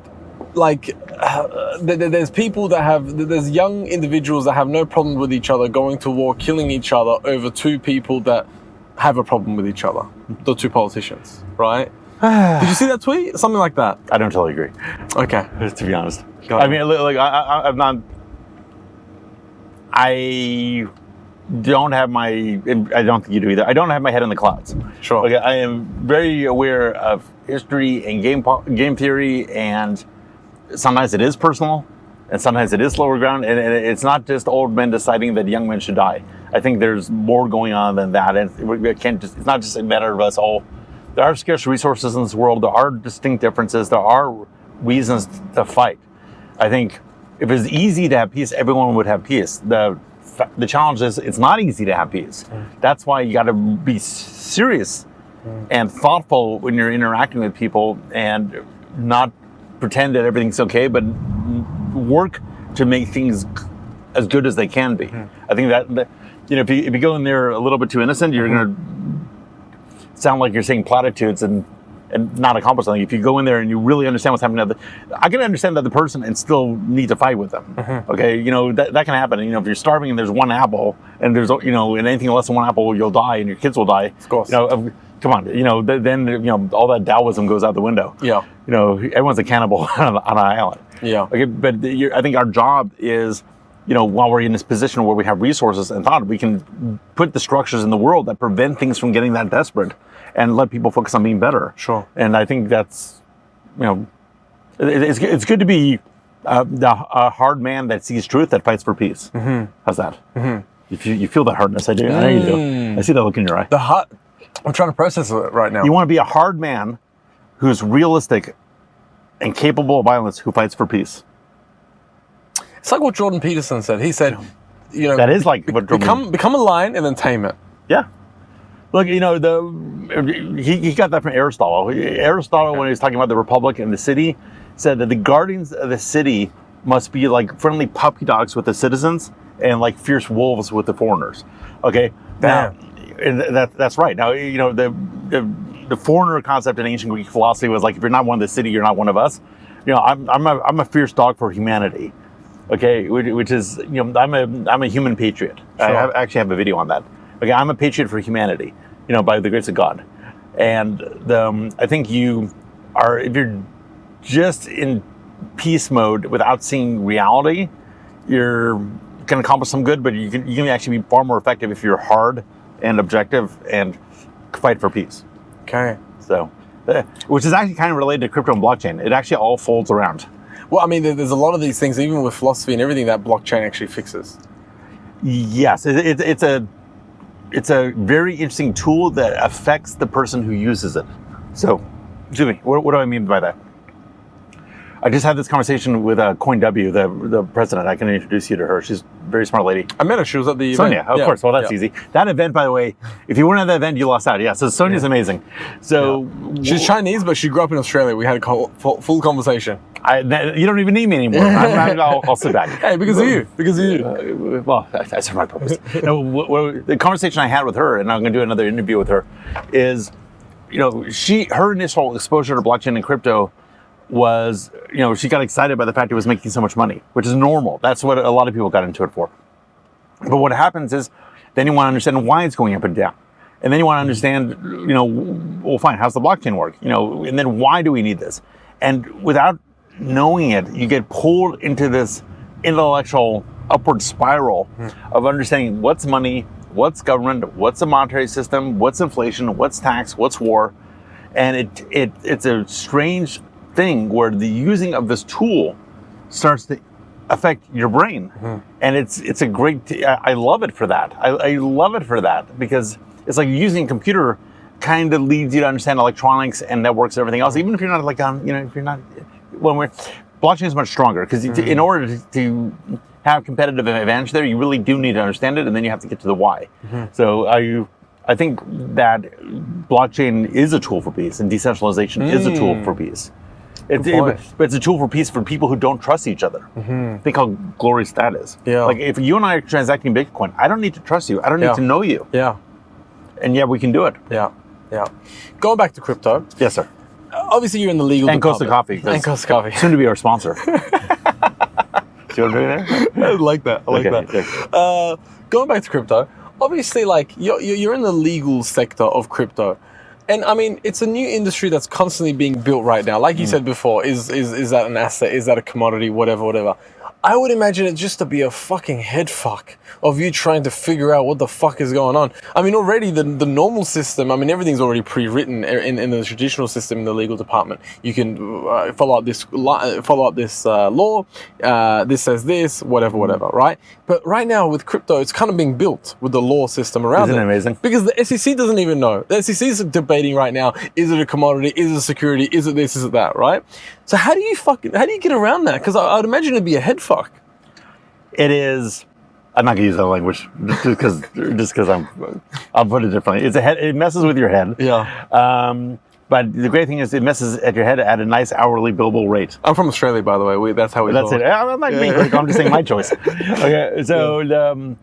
there's people there's young individuals that have no problem with each other going to war, killing each other over two people that have a problem with each other. The two politicians, right? Did you see that tweet? Something like that. I don't totally agree. Okay. To be honest. I mean, I'm not... I don't think you do either. I don't have my head in the clouds. Sure. Okay, I am very aware of history and game theory, and sometimes it is personal, and sometimes it is lower ground, and it's not just old men deciding that young men should die. I think there's more going on than that, and it's not just a matter of us all. There are scarce resources in this world. There are distinct differences. There are reasons to fight. I think if it's easy to have peace, everyone would have peace. The challenge is it's not easy to have peace. That's why you got to be serious and thoughtful when you're interacting with people, and not pretend that everything's okay, but work to make things as good as they can be. I think that if you go in there a little bit too innocent, you're going to sound like you're saying platitudes and not accomplish something. If you go in there and you really understand what's happening, I can understand the other person and still need to fight with them. Okay, that can happen. If you're starving and there's one apple, and there's and anything less than one apple, you'll die and your kids will die. Of course. Come on. Then all that Taoism goes out the window. Yeah. Everyone's a cannibal on an island. Yeah. Okay, but I think our job is while we're in this position where we have resources and thought, we can put the structures in the world that prevent things from getting that desperate and let people focus on being better. Sure. And I think that's, it's good to be a hard man that sees truth, that fights for peace. Mm-hmm. How's that? Mm-hmm. You feel that hardness, I do. I know you do. I see that look in your eye. I'm trying to process it right now. You want to be a hard man who's realistic and capable of violence, who fights for peace. It's like what Jordan Peterson said. He said, that is like what become a lion and then tame it. Yeah. Look, he got that from Aristotle. Aristotle, when he was talking about the republic and the city, said that the guardians of the city must be like friendly puppy dogs with the citizens and like fierce wolves with the foreigners. Okay. Now, and that's right. Now, the foreigner concept in ancient Greek philosophy was like, if you're not one of the city, you're not one of us. I'm a fierce dog for humanity. Okay, which is, I'm a human patriot. Sure. I actually have a video on that. Okay, I'm a patriot for humanity, by the grace of God. And I think if you're just in peace mode without seeing reality, you're can accomplish some good, but you can actually be far more effective if you're hard and objective and fight for peace. Okay. So, which is actually kind of related to crypto and blockchain. It actually all folds around. Well, I mean, there's a lot of these things, even with philosophy and everything, that blockchain actually fixes. Yes, it's a very interesting tool that affects the person who uses it. So, excuse me, what do I mean by that? I just had this conversation with CoinW, the president. I can introduce you to her. She's a very smart lady. I met her. She was at the Sonia, event. of course. Well, that's easy. That event, by the way, if you weren't at that event, you lost out. Yeah, so Sonia's amazing. So she's Chinese, but she grew up in Australia. We had a full conversation. You don't even need me anymore. I'll sit back. Hey, because of you. Well, that's my purpose. The conversation I had with her, and I'm going to do another interview with her, is, her initial exposure to blockchain and crypto was, she got excited by the fact it was making so much money, which is normal. That's what a lot of people got into it for. But what happens is, then you want to understand why it's going up and down. And then you want to understand, well, fine, how's the blockchain work? And then why do we need this? And without knowing it, you get pulled into this intellectual upward spiral of understanding what's money, what's government, what's a monetary system, what's inflation, what's tax, what's war. And it's a strange thing where the using of this tool starts to affect your brain. And it's a great, I love it for that. I love it for that, because it's like using a computer kind of leads you to understand electronics and networks and everything else, even if you're not like on, if you're not, blockchain is much stronger, because in order to have competitive advantage there, you really do need to understand it, and then you have to get to the why. So I think that blockchain is a tool for peace, and decentralization is a tool for peace. But it's a tool for peace for people who don't trust each other. Think how glorious that is. Yeah. Like if you and I are transacting Bitcoin, I don't need to trust you. I don't need to know you. Yeah. And yet we can do it. Yeah. Yeah. Going back to crypto. Yes, sir. Obviously, you're in the legal and department. And Costa Coffee. Soon to be our sponsor. See what I'm doing there? I like that. I like that. Going back to crypto, obviously, like you're in the legal sector of crypto. And I mean, it's a new industry that's constantly being built right now. Like you said before, is that an asset? Is that a commodity? Whatever. I would imagine it just to be a fucking head fuck of you trying to figure out what the fuck is going on. I mean, already the normal system, I mean, everything's already pre-written in the traditional system in the legal department. You can follow up this law, this says this, whatever, right? But right now with crypto, it's kind of being built with the law system around it. Isn't it amazing? Because the SEC doesn't even know. The SEC is debating right now, is it a commodity, is it a security, is it this, is it that, right? So how do you get around that? Because I'd imagine it'd be a head fuck. It is. I'm not gonna use that language just because I'll put it differently. It messes with your head. Yeah. But the great thing is it messes at your head at a nice hourly billable rate. I'm from Australia, by the way. That's how we. That's it. I'm not being critical. I'm just saying my choice. Okay. So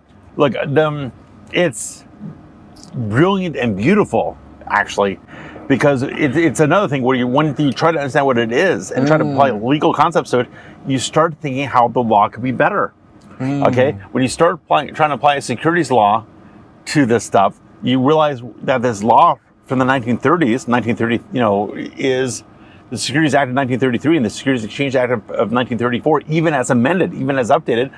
it's brilliant and beautiful, actually. Because it's another thing where when you try to understand what it is and try to apply legal concepts to it, you start thinking how the law could be better. Okay? When you start trying to apply a securities law to this stuff, you realize that this law from the 1930s, is the Securities Act of 1933 and the Securities Exchange Act of 1934, even as amended, even as updated,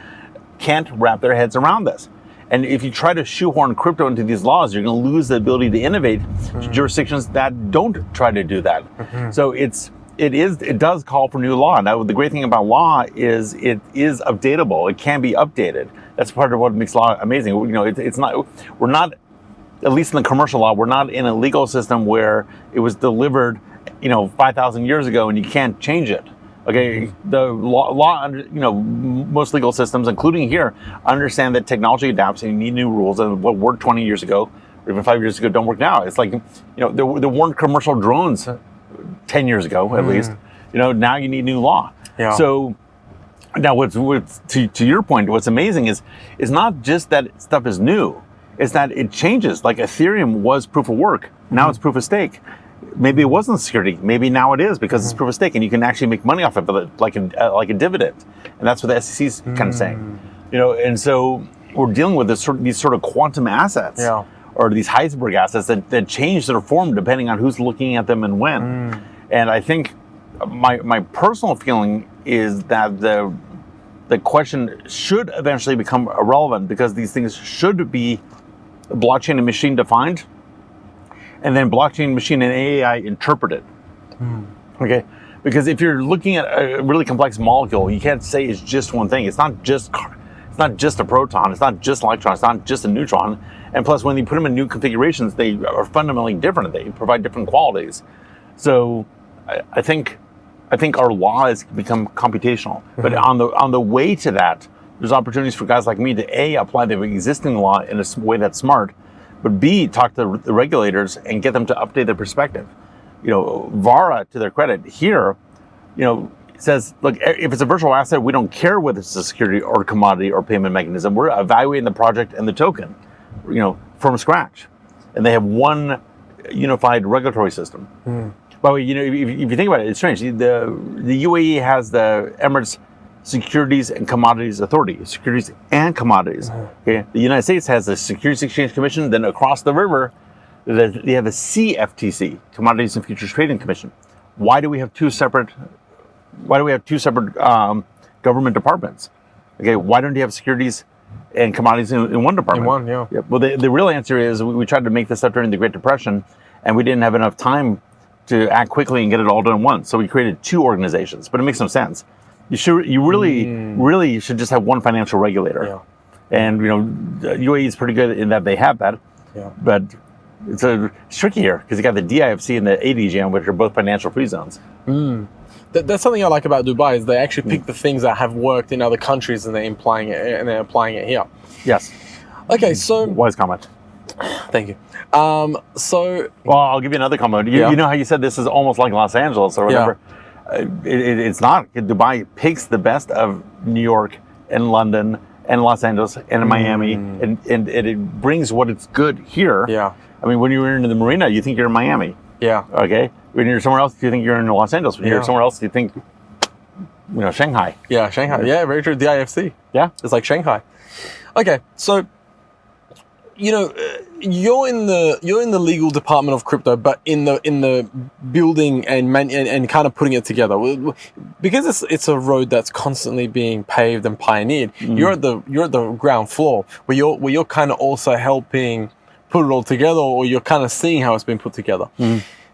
can't wrap their heads around this. And if you try to shoehorn crypto into these laws, you're going to lose the ability to innovate to jurisdictions that don't try to do that. So it does call for new law. Now, the great thing about law is it is updatable. It can be updated. That's part of what makes law amazing. You know, we're not, at least in the commercial law, we're not in a legal system where it was delivered, 5,000 years ago and you can't change it. Okay, the law, most legal systems, including here, understand that technology adapts and you need new rules. And what worked 20 years ago, or even 5 years ago, don't work now. It's like, there weren't commercial drones 10 years ago, at least. Now you need new law. Yeah. So now, what's to your point, what's amazing is not just that stuff is new; it's that it changes. Like Ethereum was proof of work, now it's proof of stake. Maybe it wasn't security. Maybe now it is because it's proof of stake, and you can actually make money off of it, like a dividend. And that's what the SEC is kind of saying. And so we're dealing with these sort of quantum assets, or these Heisenberg assets that change their form depending on who's looking at them and when. And I think my personal feeling is that the question should eventually become irrelevant because these things should be blockchain and machine defined. And then blockchain, machine, and AI interpreted. Okay, because if you're looking at a really complex molecule, you can't say it's just one thing. It's not just a proton. It's not just an electron. It's not just a neutron. And plus, when you put them in new configurations, they are fundamentally different. They provide different qualities. So, I think our law has become computational. But on the way to that, there's opportunities for guys like me to apply the existing law in a way that's smart. But B, talk to the regulators and get them to update their perspective. VARA, to their credit, here, says, look, if it's a virtual asset, we don't care whether it's a security or commodity or payment mechanism. We're evaluating the project and the token, from scratch. And they have one unified regulatory system. By the way, if you think about it, it's strange. The UAE has the Emirates Securities and Commodities Authority, securities and commodities. Okay, the United States has the Securities Exchange Commission. Then across the river, they have the CFTC, Commodities and Futures Trading Commission. Why do we have two separate government departments? Okay, why don't you have securities and commodities in one department? In one, yeah. Well, the real answer is we tried to make this up during the Great Depression, and we didn't have enough time to act quickly and get it all done at once. So we created two organizations, but it makes no sense. You really should just have one financial regulator. Yeah. And the UAE is pretty good in that they have that. Yeah. But it's tricky here because you got the DIFC and the ADGM, which are both financial free zones. That's something I like about Dubai is they actually pick the things that have worked in other countries and they're applying it here. Yes. Okay, so wise comment. Thank you. Well, I'll give you another comment. You know how you said this is almost like Los Angeles or whatever. Yeah. It's not. Dubai picks the best of New York and London and Los Angeles and Miami, and it brings what it's good here. Yeah. I mean, when you're in the marina, you think you're in Miami. Yeah. Okay. When you're somewhere else, you think you're in Los Angeles. When you're somewhere else, you think, Shanghai. Yeah, Shanghai. Yeah, very true. The IFC. Yeah. It's like Shanghai. Okay, so you're in the legal department of crypto, but in the building and kind of putting it together, because it's a road that's constantly being paved and pioneered. You're at the ground floor where you're kind of also helping put it all together, or you're kind of seeing how it's been put together.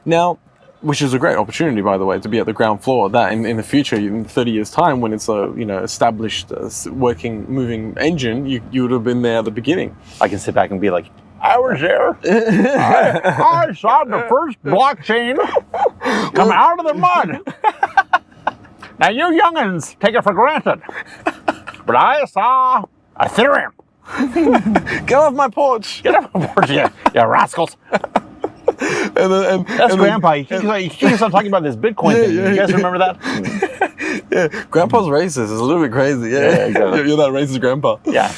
Now, which is a great opportunity, by the way, to be at the ground floor of that in the future, in 30 years' time, when it's a established working, moving engine, you would have been there at the beginning. I can sit back and be like, I was there. I saw the first blockchain come out of the mud. Now you youngins take it for granted, but I saw Ethereum. Get off my porch! Get off my porch, you rascals! That's Grandpa. He keeps on talking about this Bitcoin thing. You guys remember that? Yeah, Grandpa's racist. It's a little bit crazy. Yeah, exactly. You're that racist grandpa. Yeah.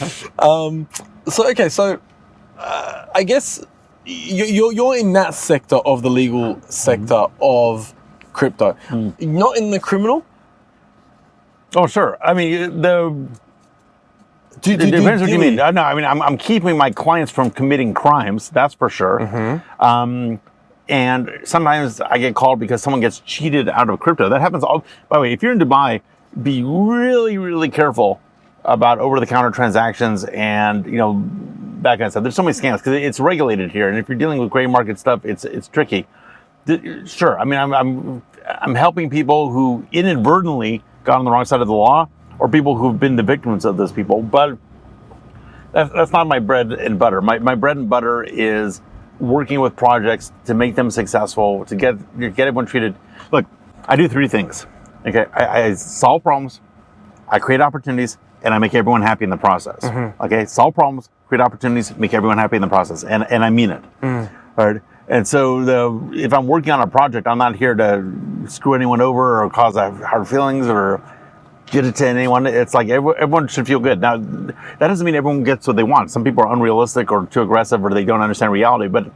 So I guess you're in that sector of the legal sector of crypto, not in the criminal. Oh, sure. I mean, it depends what you mean. No, I mean, I'm keeping my clients from committing crimes, that's for sure. And sometimes I get called because someone gets cheated out of crypto. That happens all. By the way, if you're in Dubai, be really, really careful about over-the-counter transactions and that kind of stuff. There's so many scams because it's regulated here, and if you're dealing with gray market stuff, it's tricky. Sure, I mean I'm helping people who inadvertently got on the wrong side of the law, or people who've been the victims of those people, but that's not my bread and butter. My bread and butter is working with projects to make them successful, to get everyone treated. Look, I do three things. Okay, I solve problems, I create opportunities, and I make everyone happy in the process. Okay, solve problems, create opportunities, make everyone happy in the process, and I mean it. All right. And so if I'm working on a project, I'm not here to screw anyone over or cause hard feelings or get it to anyone. It's like everyone should feel good. Now, that doesn't mean everyone gets what they want. Some people are unrealistic or too aggressive or they don't understand reality, but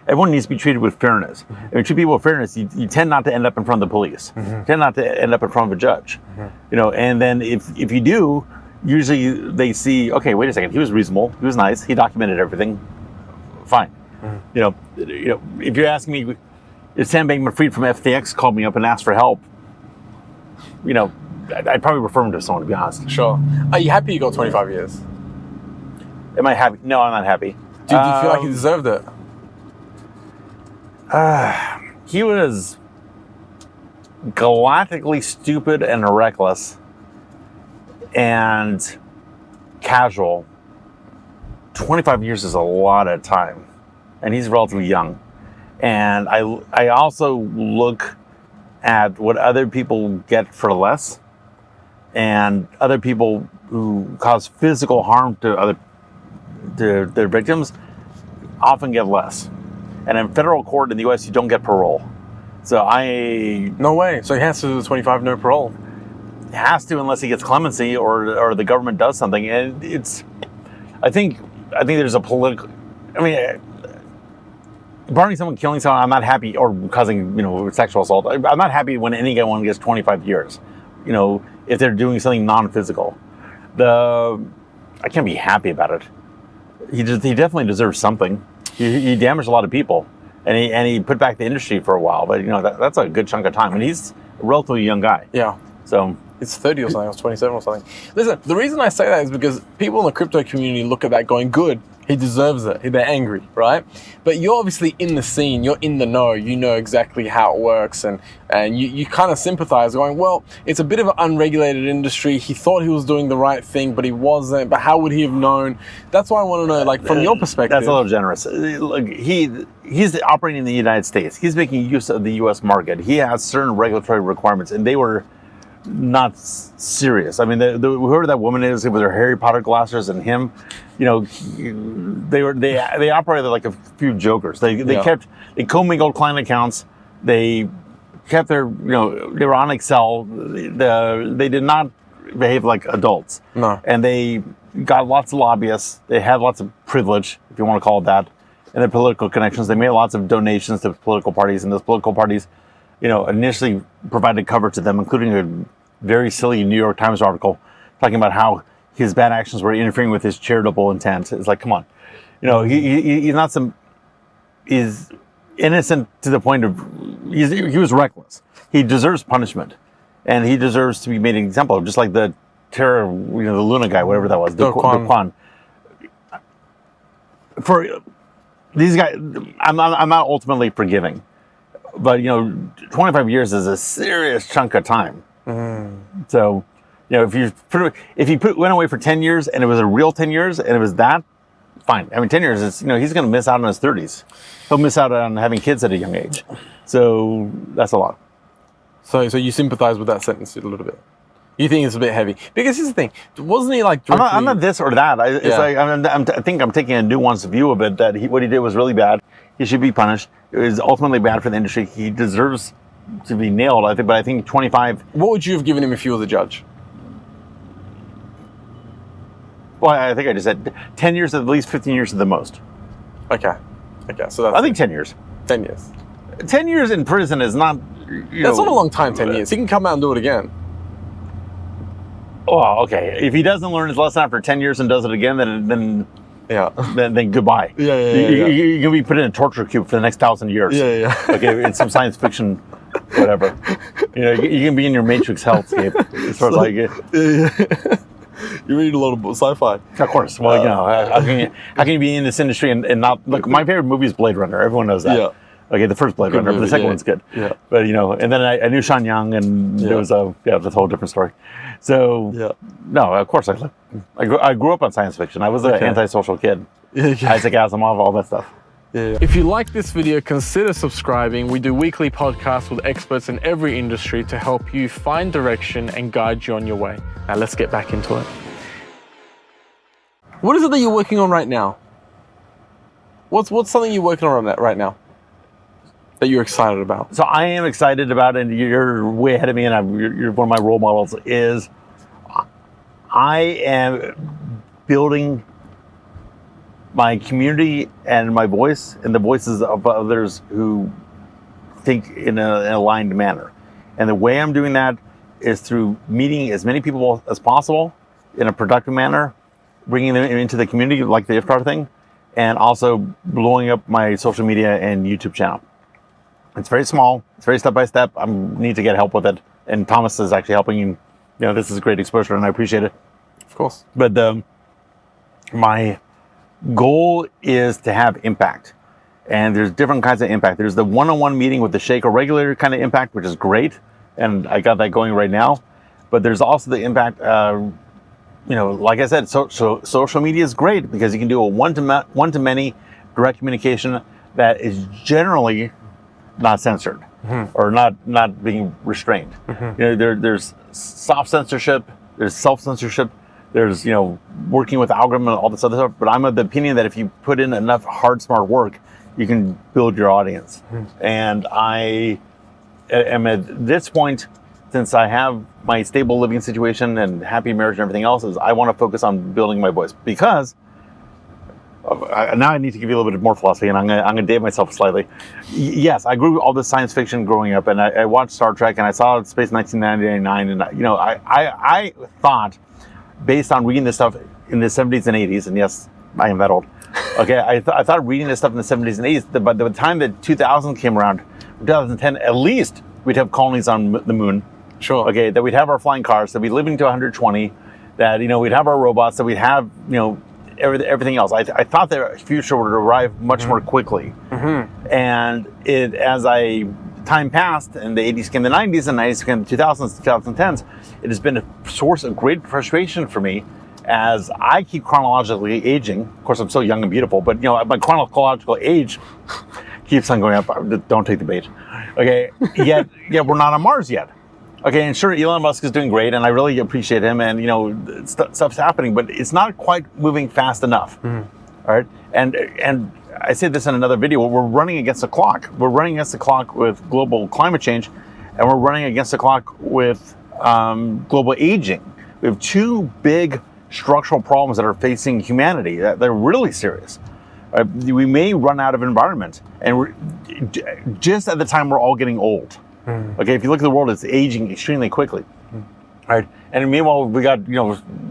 everyone needs to be treated with fairness. If you treat people with fairness, you tend not to end up in front of the police. You tend not to end up in front of a judge. And then if you do, usually they see, okay, wait a second, he was reasonable, he was nice, he documented everything, fine. If you're asking me, if Sam Bankman-Fried from FTX called me up and asked for help, I'd probably refer him to someone, to be honest. Sure. Are you happy you got 25 years? Am I happy? No, I'm not happy. Do you feel like you deserved it? He was galactically stupid and reckless and casual. 25 years is a lot of time, and he's relatively young. And I also look at what other people get for less, and other people who cause physical harm to their victims often get less. And in federal court in the U.S., you don't get parole. So No way. So he has to do the 25 no parole. Has to, unless he gets clemency or the government does something. And I think there's a political. I mean, barring someone killing someone, I'm not happy, or causing sexual assault. I'm not happy when anyone gets 25 years. If they're doing something non-physical, I can't be happy about it. He definitely deserves something. He damaged a lot of people, and he put back the industry for a while. But that's a good chunk of time, and he's a relatively young guy. Yeah. So it's 30 or something, or 27 or something. Listen, the reason I say that is because people in the crypto community look at that going, good, he deserves it. They're angry, right? But you're obviously in the scene, you're in the know, you know exactly how it works, and you kind of sympathize going, well, it's a bit of an unregulated industry. He thought he was doing the right thing, but he wasn't. But how would he have known? That's why I want to know, like, from your perspective. That's a little generous. Look, he's operating in the United States. He's making use of the U.S. market. He has certain regulatory requirements, and they were not serious. I mean, whoever that woman is with her Harry Potter glasses and him, they operated like a few jokers. They commingled client accounts. They kept their, they were on Excel. They did not behave like adults. No. And they got lots of lobbyists. They had lots of privilege, if you want to call it that, and their political connections. They made lots of donations to political parties, and those political parties initially provided cover to them, including a very silly New York Times article talking about how his bad actions were interfering with his charitable intent. It's like, come on. He's innocent to the point of, he was reckless. He deserves punishment, and he deserves to be made an example of, just like the terror, the Luna guy, whatever that was, Do Kwon. For these guys, I'm not ultimately forgiving. But 25 years is a serious chunk of time. So, if he went away for 10 years and it was a real 10 years and it was that, fine. I mean, 10 years is he's going to miss out on his 30s. He'll miss out on having kids at a young age. So that's a lot. So you sympathize with that sentence a little bit. You think it's a bit heavy because here's the thing. Wasn't he like? I'm not this or that. I think I'm taking a nuanced view of it. That what he did was really bad. He should be punished. It was ultimately bad for the industry. He deserves to be nailed, I think. But I think 25. What would you have given him if you were the judge? Well, I think I just said 10 years at least, 15 years at the most. Okay. So that's. I think 10 years. 10 years. 10 years in prison is not. That's not a long time. 10 years. He can come out and do it again. Oh, okay. If he doesn't learn his lesson after 10 years and does it again, then goodbye. Yeah. You're gonna be put in a torture cube for the next 1,000 years. Yeah. Okay, it's some science fiction, whatever. You can be in your Matrix hellscape. As far as like it. You read a lot of sci-fi. Of course. Well, how can you be in this industry and not look? My favorite movie is Blade Runner. Everyone knows that. Yeah. Okay, the first Blade Runner, but the second one's good. Yeah. But and then I knew Sean Young, and it was that's a whole different story. So no, of course I grew up on science fiction. I was an antisocial kid. Isaac Asimov, all that stuff. If you like this video, consider subscribing. We do weekly podcasts with experts in every industry to help you find direction and guide you on your way. Now let's get back into it. What is it that you're working on right now? What's something you're working on right now that you're excited about? So I am excited about it, and you're way ahead of me, and you're one of my role models, is I am building my community and my voice and the voices of others who think in an aligned manner. And the way I'm doing that is through meeting as many people as possible in a productive manner, bringing them into the community like the Iftar thing, and also blowing up my social media and YouTube channel. It's very small. It's very step-by-step. I need to get help with it. And Thomas is actually helping. This is great exposure, and I appreciate it. Of course. But my goal is to have impact. And there's different kinds of impact. There's the one-on-one meeting with the Shaker regulator kind of impact, which is great. And I got that going right now. But there's also the impact, like I said, social media is great because you can do a one-to-many direct communication that is generally not censored or not being restrained. There's soft censorship, there's self-censorship, there's working with algorithm and all this other stuff. But I'm of the opinion that if you put in enough hard, smart work, you can build your audience. And I am at this point, since I have my stable living situation and happy marriage and everything else, is I want to focus on building my voice because now I need to give you a little bit more philosophy, and I'm gonna date myself slightly. Yes, I grew all this science fiction growing up, and I watched Star Trek, and I saw Space 1999, and I thought, based on reading this stuff in the 70s and 80s, and yes, I am that old. Okay, I thought reading this stuff in the 70s and 80s, that by the time that 2000 came around, 2010, at least we'd have colonies on the moon. Sure. Okay, that we'd have our flying cars, that we'd living to 120, that we'd have our robots, that we'd have everything else. I thought the future would arrive much more quickly. And as time passed, and the 80s came the 90s, and 90s came the 2000s, 2010s, it has been a source of great frustration for me as I keep chronologically aging. Of course, I'm still young and beautiful, but my chronological age keeps on going up. Don't take the bait. Okay, yet we're not on Mars yet. Okay, and sure, Elon Musk is doing great, and I really appreciate him, and stuff's happening, but it's not quite moving fast enough. All right, and I said this in another video. We're running against the clock. We're running against the clock with global climate change, and we're running against the clock with global aging. We have two big structural problems that are facing humanity. They're really serious. We may run out of environment, and we're just at the time we're all getting old. Okay, if you look at the world, it's aging extremely quickly. Right, and meanwhile, we got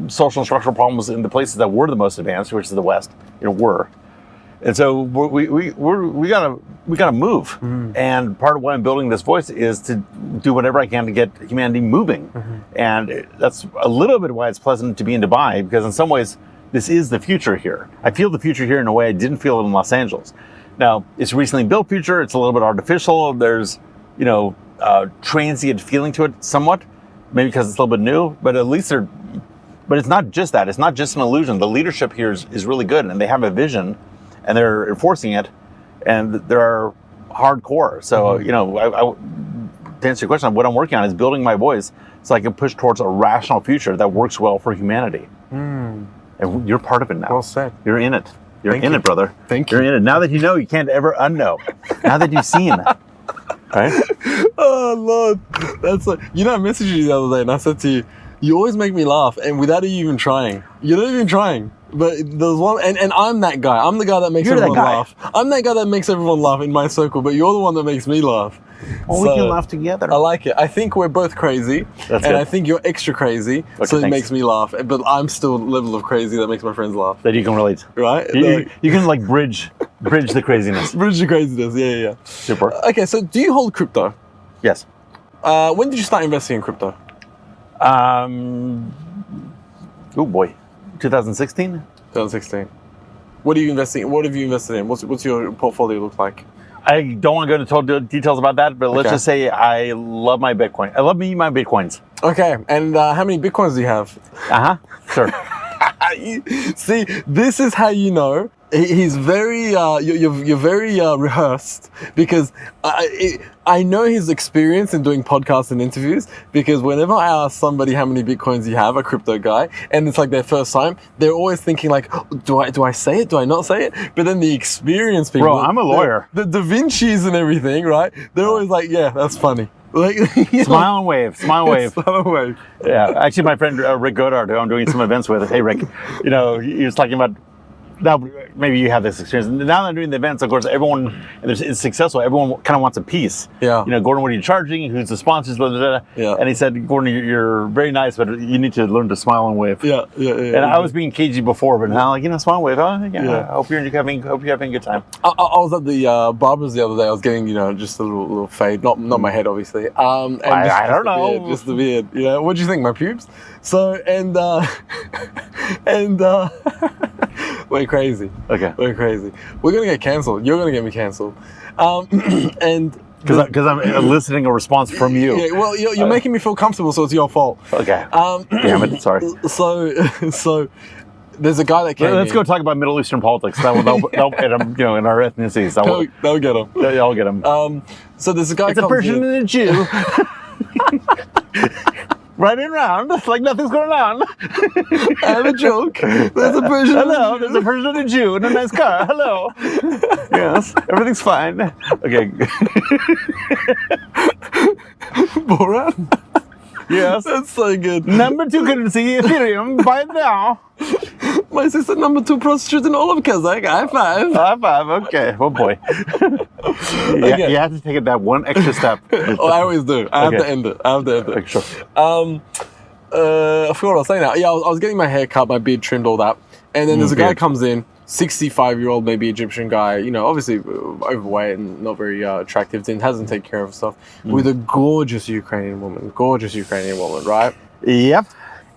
social and structural problems in the places that were the most advanced, which is the West. And so we gotta move. And part of why I'm building this voice is to do whatever I can to get humanity moving. And that's a little bit why it's pleasant to be in Dubai, because in some ways this is the future here. I feel the future here in a way I didn't feel it in Los Angeles. Now it's a recently built future. It's a little bit artificial. There's transient feeling to it somewhat, maybe because it's a little bit new, but at least but it's not just that. It's not just an illusion. The leadership here is really good, and they have a vision, and they're enforcing it, and they're hardcore. So, to answer your question, what I'm working on is building my voice so I can push towards a rational future that works well for humanity. And you're part of it now. Well said. You're in it. You're in it, brother. Thank you. You're in it. Now that you know, you can't ever unknow. Now that you've seen. Right? Oh Lord, that's like, I messaged you the other day and I said to you, you always make me laugh, and without you even trying. You're not even trying. But there's one, and I'm that guy. I'm the guy that makes everyone laugh. I'm that guy that makes everyone laugh in my circle, but you're the one that makes me laugh. Well, we can laugh together. I like it. I think we're both crazy, That's and good. I think you're extra crazy, Okay, so it thanks. makes me laugh. But I'm still a level of crazy that makes my friends laugh. That you can relate. Right? You can bridge the craziness. Bridge the craziness. Yeah. Super. Okay, so do you hold crypto? Yes. When did you start investing in crypto? Oh boy, 2016. 2016. What are you investing? What have you invested in? What's your portfolio look like? I don't want to go into total details about that, but let's Okay. just say I love my Bitcoin. I love my Bitcoins. Okay, and how many Bitcoins do you have? Sure. See, this is how you know he's very. You're very rehearsed, because I know his experience in doing podcasts and interviews. Because whenever I ask somebody how many Bitcoins you have, a crypto guy, and it's like their first time, they're always thinking like, do I say it? Do I not say it? But then the experienced people, Bro, I'm a lawyer. the Da Vinci's and everything, right? They're always like, yeah, that's funny. Like, Smile and wave. Smile and wave. Smile and wave. Yeah. Actually, my friend Rick Godard, who I'm doing some events with, hey Rick, you know, he was talking about. Now, maybe you have this experience. Now that I'm doing the events, of course, everyone, and it's successful, everyone kind of wants a piece. Yeah. You know, Gordon, what are you charging? Who's the sponsors? Blah, blah, blah. Yeah. And he said, Gordon, you're very nice, but you need to learn to smile and wave. Yeah. And I was being cagey before, but now, like, you know, smile and wave. Oh, yeah. Yeah. I hope you're having a good time. I was at the barbers the other day. I was getting, you know, just a little fade, not my head, obviously. And I don't know. just the beard. You know, what do you think, my pubes? So we're crazy. Okay. We're crazy. We're gonna get cancelled. You're gonna get me cancelled. And Because I'm eliciting a response from you. yeah, well, you're making me feel comfortable, so it's your fault. Okay. Damn it. Sorry. So there's a guy that came. Let's go talk about Middle Eastern politics. That'll get them, you know, in our ethnicities. That'll get him. I'll get them. So there's a guy. It's a comes Persian in. and a Jew. Running around like nothing's going on. I have a joke. There's a Persian. Hello, there's a Persian and a Jew in a nice car. Hello. Yes, everything's fine. Okay. Borat. Yes. That's so good. Number 2 currency, Ethereum. Buy it now. My sister number 2 prostitute in all of Kazakh. High five. High five. Okay. Oh boy. Okay. You have to take it that one extra step. Oh, I always do. I have Okay. to end it. Okay, sure. I forgot what I was saying now. Yeah, I was getting my hair cut, my beard trimmed, all that. And then there's a guy beard. comes in, 65-year-old, maybe Egyptian guy, you know, obviously overweight and not very attractive, and hasn't taken care of himself, with a gorgeous Ukrainian woman, right? Yep.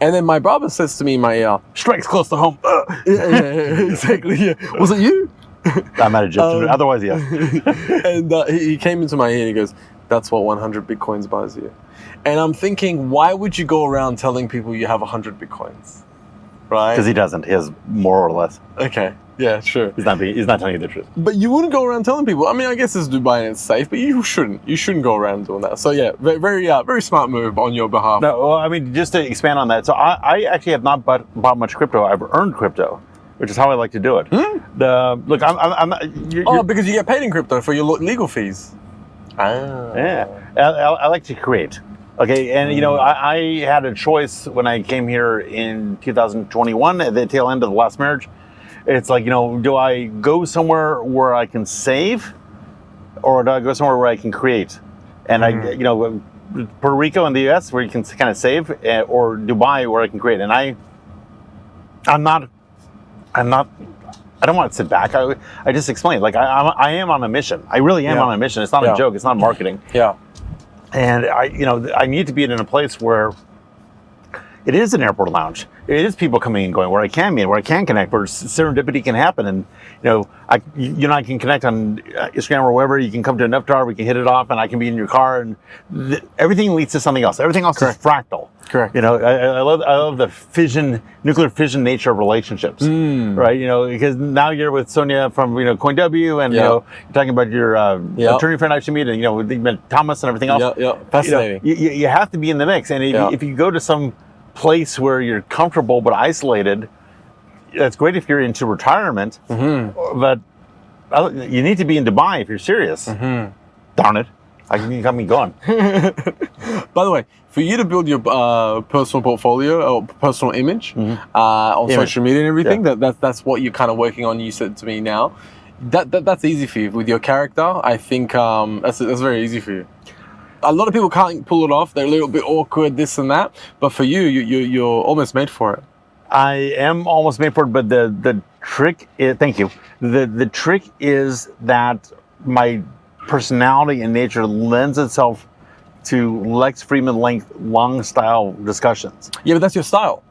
And then my barber says to me in my ear, Strikes close to home. yeah, exactly, yeah. Was it you? I'm not Egyptian. Otherwise, yes. And he came into my ear and he goes, that's what 100 Bitcoins buys you. And I'm thinking, why would you go around telling people you have 100 Bitcoins? Right? Because he doesn't. He has more or less. Okay, yeah, sure. He's not telling you the truth. But you wouldn't go around telling people. I mean, I guess it's Dubai and it's safe, but you shouldn't. You shouldn't go around doing that. So yeah, very smart move on your behalf. No, well, I mean, just to expand on that. So I actually have not bought much crypto. I've earned crypto, which is how I like to do it. Look, I'm not. Oh, because you get paid in crypto for your legal fees. Ah. Yeah, I like to create. Okay, and you know, I had a choice when I came here in 2021 at the tail end of the last marriage. It's like, you know, do I go somewhere where I can save, or do I go somewhere where I can create? And I, you know, Puerto Rico and the U.S. where you can kind of save, or Dubai where I can create. And I don't want to sit back. I just explained, like I am on a mission. I really am on a mission. It's not a joke. It's not marketing. Yeah. And I need to be in a place where it is an airport lounge. It is people coming and going, where I can meet, where I can connect, where serendipity can happen. And I can connect on Instagram or wherever. You can come to an F-Tar, we can hit it off, and I can be in your car, and everything leads to something else. Everything else is fractal. Correct. You know, I love the nuclear fission nature of relationships, right? You know, because now you're with Sonia from CoinW, and you're talking about your attorney friend I should meet, and you met Thomas and everything else. Yeah, fascinating. You have to be in the mix, and if you go to some place where you're comfortable but isolated, that's great if you're into retirement, but you need to be in Dubai if you're serious. Darn it. You got me going. By the way, for you to build your personal portfolio or personal image on social media and everything, that's what you're kind of working on. You said to me now, that's easy for you with your character. I think that's very easy for you. A lot of people can't pull it off. They're a little bit awkward, this and that. But for you're almost made for it. I am almost made for it, but the trick is, thank you. The trick is that my personality and nature lends itself to Lex Friedman length long style discussions. Yeah, but that's your style.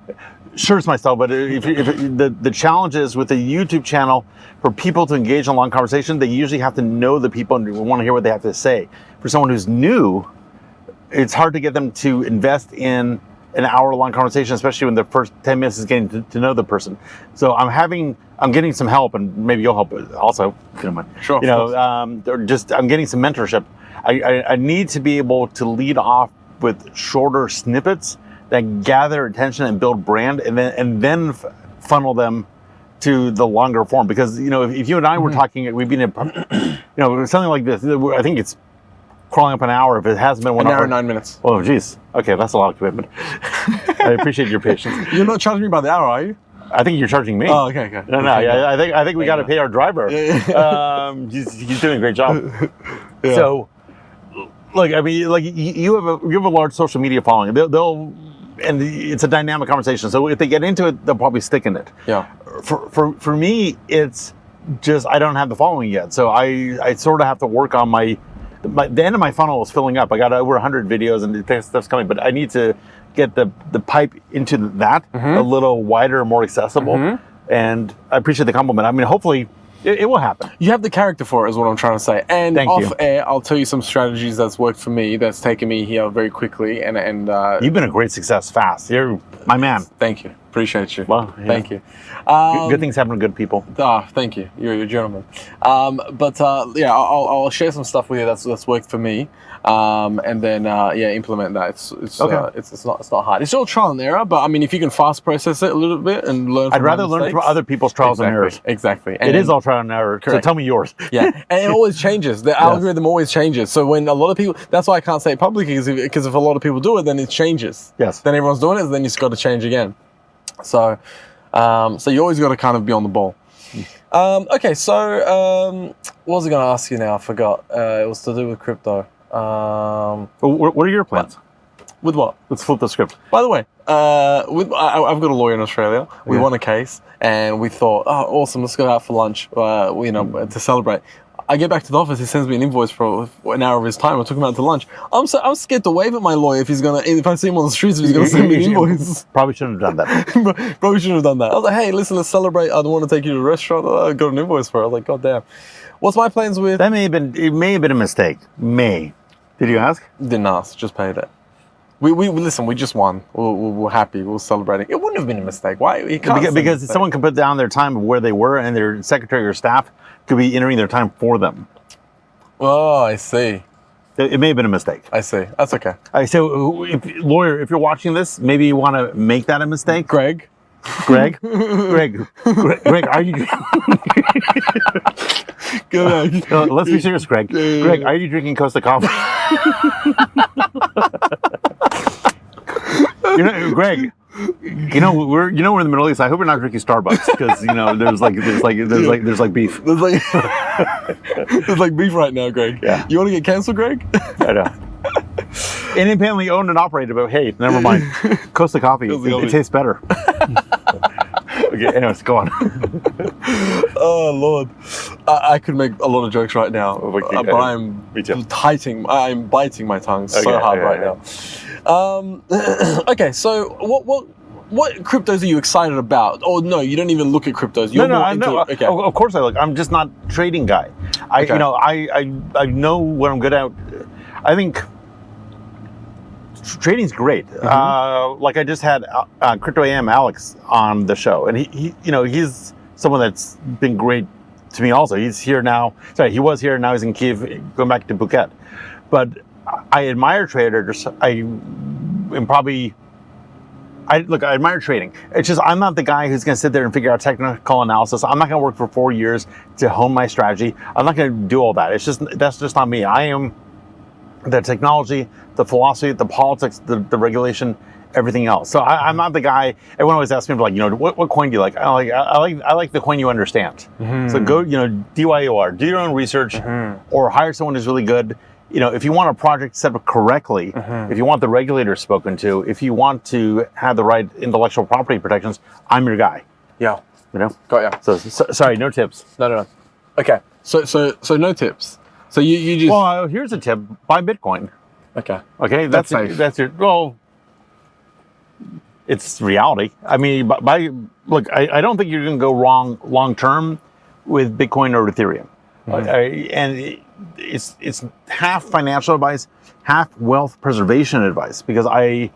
Sure, it's myself, but the challenge is with a YouTube channel, for people to engage in a long conversation, they usually have to know the people and want to hear what they have to say. For someone who's new, it's hard to get them to invest in an hour-long conversation, especially when the first 10 minutes is getting to know the person. So I'm getting some help, and maybe you'll help also. If you don't mind. Sure. I'm getting some mentorship. I need to be able to lead off with shorter snippets that gather attention and build brand, and then funnel them to the longer form. Because if you and I were talking, we've been in something like this. I think it's crawling up an hour if it hasn't been 1 hour. An hour and 9 minutes. Oh, geez. Okay, that's a lot of commitment. I appreciate your patience. You're not charging me by the hour, are you? I think you're charging me. Oh, okay. No. I think we got to pay our driver. He's doing a great job. Yeah. So, you have a large social media following. And it's a dynamic conversation. So if they get into it, they'll probably stick in it. Yeah. For me, it's just I don't have the following yet. So I sort of have to work on the end of my funnel is filling up. I got over 100 videos and stuff's coming, but I need to get the pipe into that a little wider, more accessible. And I appreciate the compliment. I mean, hopefully it will happen. You have the character for it, is what I'm trying to say. And Thank you. off air, I'll tell you some strategies that's worked for me, that's taken me here very quickly. And You've been a great success fast. You're my man. Thank you. Appreciate you. Well, yeah. Thank you. Good things happen to good people. Thank you. You're a gentleman. I'll share some stuff with you that's worked for me, and then implement that. It's okay. It's not hard. It's all trial and error, but I mean, if you can fast process it a little bit and learn. I'd rather learn from other people's trials and errors. Exactly. It is all trial and error. Correct. So tell me yours. Yeah, and it always changes. The algorithm always changes. So when a lot of people, that's why I can't say it publicly, because if a lot of people do it, then it changes. Yes. Then everyone's doing it, then it's got to change again. So you always got to kind of be on the ball. What was I going to ask you now? I forgot. It was to do with crypto. What are your plans? With what? Let's flip the script. By the way, I've got a lawyer in Australia. We won a case, and we thought, oh, awesome, let's go out for lunch, to celebrate. I get back to the office, he sends me an invoice for an hour of his time. I took him out to lunch. I'm scared to wave at my lawyer if I see him on the streets, if he's going to send me an invoice. Probably shouldn't have done that. Probably shouldn't have done that. I was like, hey, listen, let's celebrate. I don't want to take you to a restaurant. I got an invoice for it. I was like, God damn. What's my plans with? It may have been a mistake. Did you ask? Didn't ask, just paid it. We listen, we just won. We're happy. We're celebrating. It wouldn't have been a mistake. Why? Because someone can put down their time of where they were, and their secretary or staff could be entering their time for them. Oh, I see. It may have been a mistake. I see. That's okay. So, lawyer, if you're watching this, maybe you want to make that a mistake. Greg, are you? Go back. Let's be serious, Greg. Greg, are you drinking Costa coffee? Greg. We're in the Middle East. I hope you're not drinking Starbucks because there's like beef. There's like beef right now, Greg. Yeah. You want to get canceled, Greg? I know. Independently owned and operated, but hey, never mind. Costa coffee. It tastes better. Okay. Anyways, go on. Oh Lord, I could make a lot of jokes right now, but I'm biting my tongue so hard right now. Okay, so what cryptos are you excited about? Oh no, you don't even look at cryptos. Okay. Of course I look. I'm just not a trading guy. I know what I'm good at. I think trading's great. Like I just had Crypto AM Alex on the show, and he's someone that's been great to me also. He's here now. Sorry, he was here, now he's in Kiev, going back to Phuket. But I admire traders. I admire trading. It's just I'm not the guy who's going to sit there and figure out technical analysis. I'm not going to work for 4 years to hone my strategy. I'm not going to do all that. That's just not me. I am the technology, the philosophy, the politics, the regulation, everything else. So I'm not the guy. Everyone always asks me what coin do you like? I like the coin you understand. So go DYOR, do your own research, or hire someone who's really good. If you want a project set up correctly, if you want the regulator spoken to, if you want to have the right intellectual property protections, I'm your guy. Yeah. Got ya. So sorry, no tips. No. Okay. So no tips. So you just. Well, here's a tip: buy Bitcoin. Okay. Okay. That's safe. That's your. Well, it's reality. I mean, look, I don't think you're going to go wrong long term with Bitcoin or Ethereum. And it's half financial advice, half wealth preservation advice, because the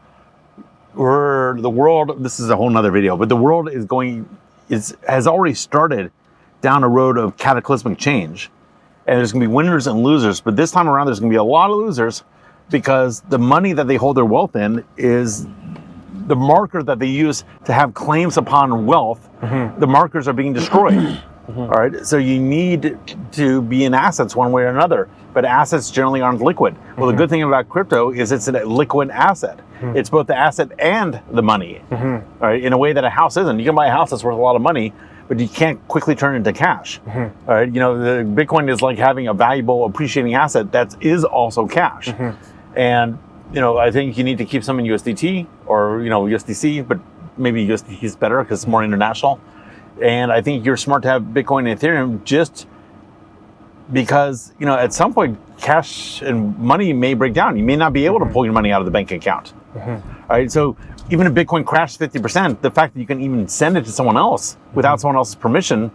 world, this is a whole nother video, but the world has already started down a road of cataclysmic change. And there's gonna be winners and losers, but this time around there's gonna be a lot of losers, because the money that they hold their wealth in is the marker that they use to have claims upon wealth. The markers are being destroyed. All right, so you need to be in assets one way or another, but assets generally aren't liquid. Well, the good thing about crypto is it's a liquid asset. It's both the asset and the money, all right, in a way that a house isn't. You can buy a house that's worth a lot of money, but you can't quickly turn it into cash. All right, you know, the Bitcoin is like having a valuable, appreciating asset that is also cash. And, you know, I think you need to keep some in USDT or, you know, USDC, but maybe USDT is better because it's more international. And I think you're smart to have Bitcoin and Ethereum just because, you know, at some point, cash and money may break down. You may not be able to pull your money out of the bank account. All right, so even if Bitcoin crashed 50%, the fact that you can even send it to someone else without someone else's permission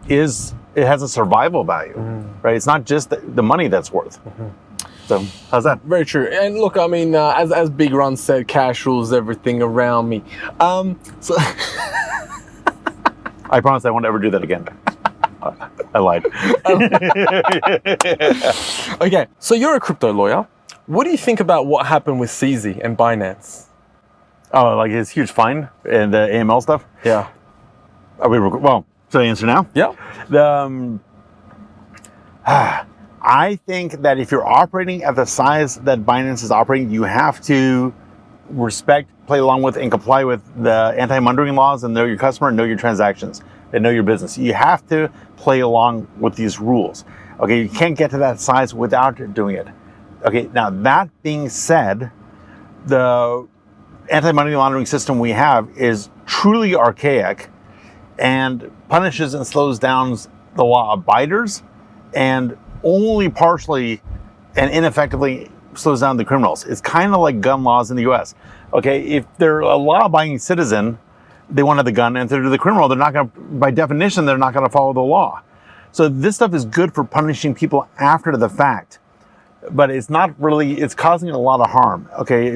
it has a survival value, right? It's not just the money that's worth. So how's that? Very true. And look, I mean, as Big Run said, cash rules everything around me. So I promise I won't ever do that again. I lied. Okay, so you're a crypto lawyer. What do you think about what happened with CZ and Binance? Oh, like his huge fine and the AML stuff? Yeah. So the answer now? Yeah. I think that if you're operating at the size that Binance is operating, you have to respect, play along with, and comply with the anti-money laws and know your customer, know your transactions, and know your business. You have to play along with these rules. Okay, you can't get to that size without doing it. Okay, now that being said, the anti-money laundering system we have is truly archaic and punishes and slows down the law abiders and only partially and ineffectively slows down the criminals. It's kind of like gun laws in the US. Okay, if they're a law-abiding citizen, they want to have the gun, and if they're the criminal, they're not going to, by definition, they're not going to follow the law. So this stuff is good for punishing people after the fact, but it's not really, it's causing a lot of harm. Okay,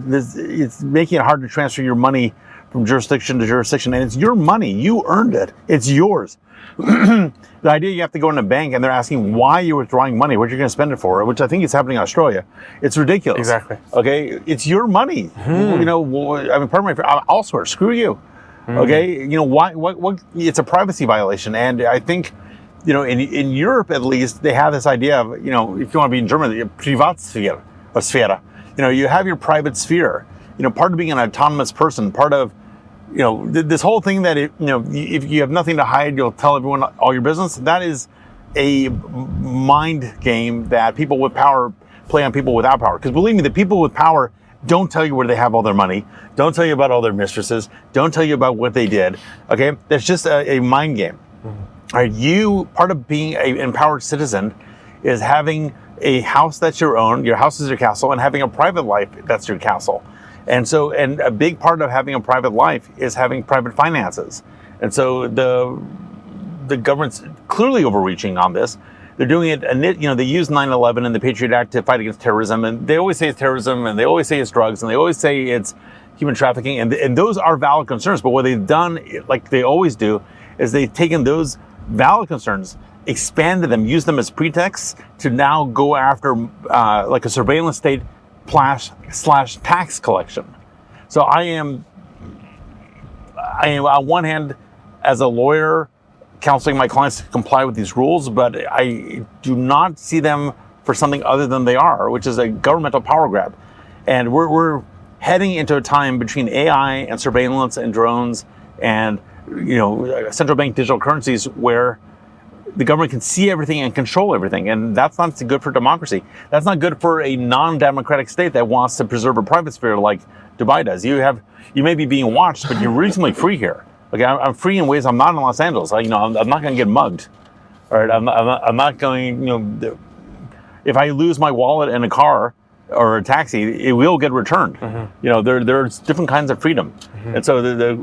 it's making it hard to transfer your money from jurisdiction to jurisdiction, and it's your money, you earned it, it's yours. The idea you have to go in a bank and they're asking why you're withdrawing money, what you're going to spend it for, which I think is happening in Australia. It's ridiculous. Exactly. Okay, it's your money. You know, I mean, pardon me, I'll swear, screw you. Okay, you know why? What? It's a privacy violation, and I think, you know, in Europe at least, they have this idea of, you know, if you want to be in German, Privatsphere or Sphäre. You know, you have your private sphere. You know, part of being an autonomous person, part of, you know, this whole thing that, you know, if you have nothing to hide, you'll tell everyone all your business. That is a mind game that people with power play on people without power. Because believe me, the people with power don't tell you where they have all their money, don't tell you about all their mistresses, don't tell you about what they did. Okay, that's just a mind game. All right, part of being an empowered citizen is having a house that's your own, your house is your castle, and having a private life that's your castle. And so, and a big part of having a private life is having private finances. And so the government's clearly overreaching on this. They're doing it, you know, they use 9/11 and the Patriot Act to fight against terrorism. And they always say it's terrorism, and they always say it's drugs, and they always say it's human trafficking. And those are valid concerns. But what they've done, like they always do, is they've taken those valid concerns, expanded them, used them as pretexts to now go after like a surveillance state slash tax collection. So I am on one hand, as a lawyer, counseling my clients to comply with these rules, but I do not see them for something other than they are, which is a governmental power grab. And we're heading into a time between AI and surveillance and drones and, you know, central bank digital currencies where the government can see everything and control everything. And that's not good for democracy. That's not good for a non-democratic state that wants to preserve a private sphere like Dubai does. You may be being watched, but you're reasonably free here. Okay, I'm free in ways I'm not in Los Angeles. I'm not going to get mugged. All right, I'm not going, you know, if I lose my wallet in a car, or a taxi, it will get returned. You know, there's different kinds of freedom. And so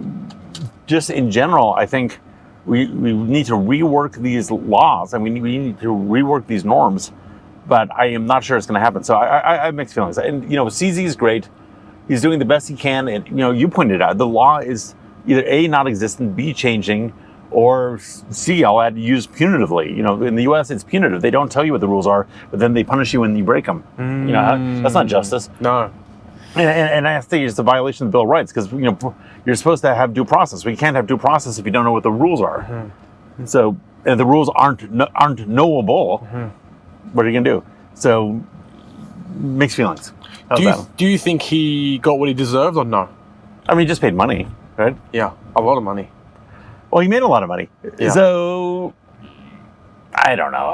just in general, I think we need to rework these laws, and we need to rework these norms, but I am not sure it's going to happen. So I have mixed feelings. And, you know, CZ is great. He's doing the best he can. And, you know, you pointed out, the law is either A, not existent, B, changing, or C, I'll add, used punitively. You know, in the US, it's punitive. They don't tell you what the rules are, but then they punish you when you break them. You know, that's not justice. No. And I think it's a violation of the Bill of Rights, because, you know, you're supposed to have due process. We can't have due process if you don't know what the rules are. So, and the rules aren't knowable. What are you gonna do? So, mixed feelings. Do you think he got what he deserved or no? I mean, he just paid money, right? Yeah, a lot of money. Well, he made a lot of money. Yeah. So, I don't know.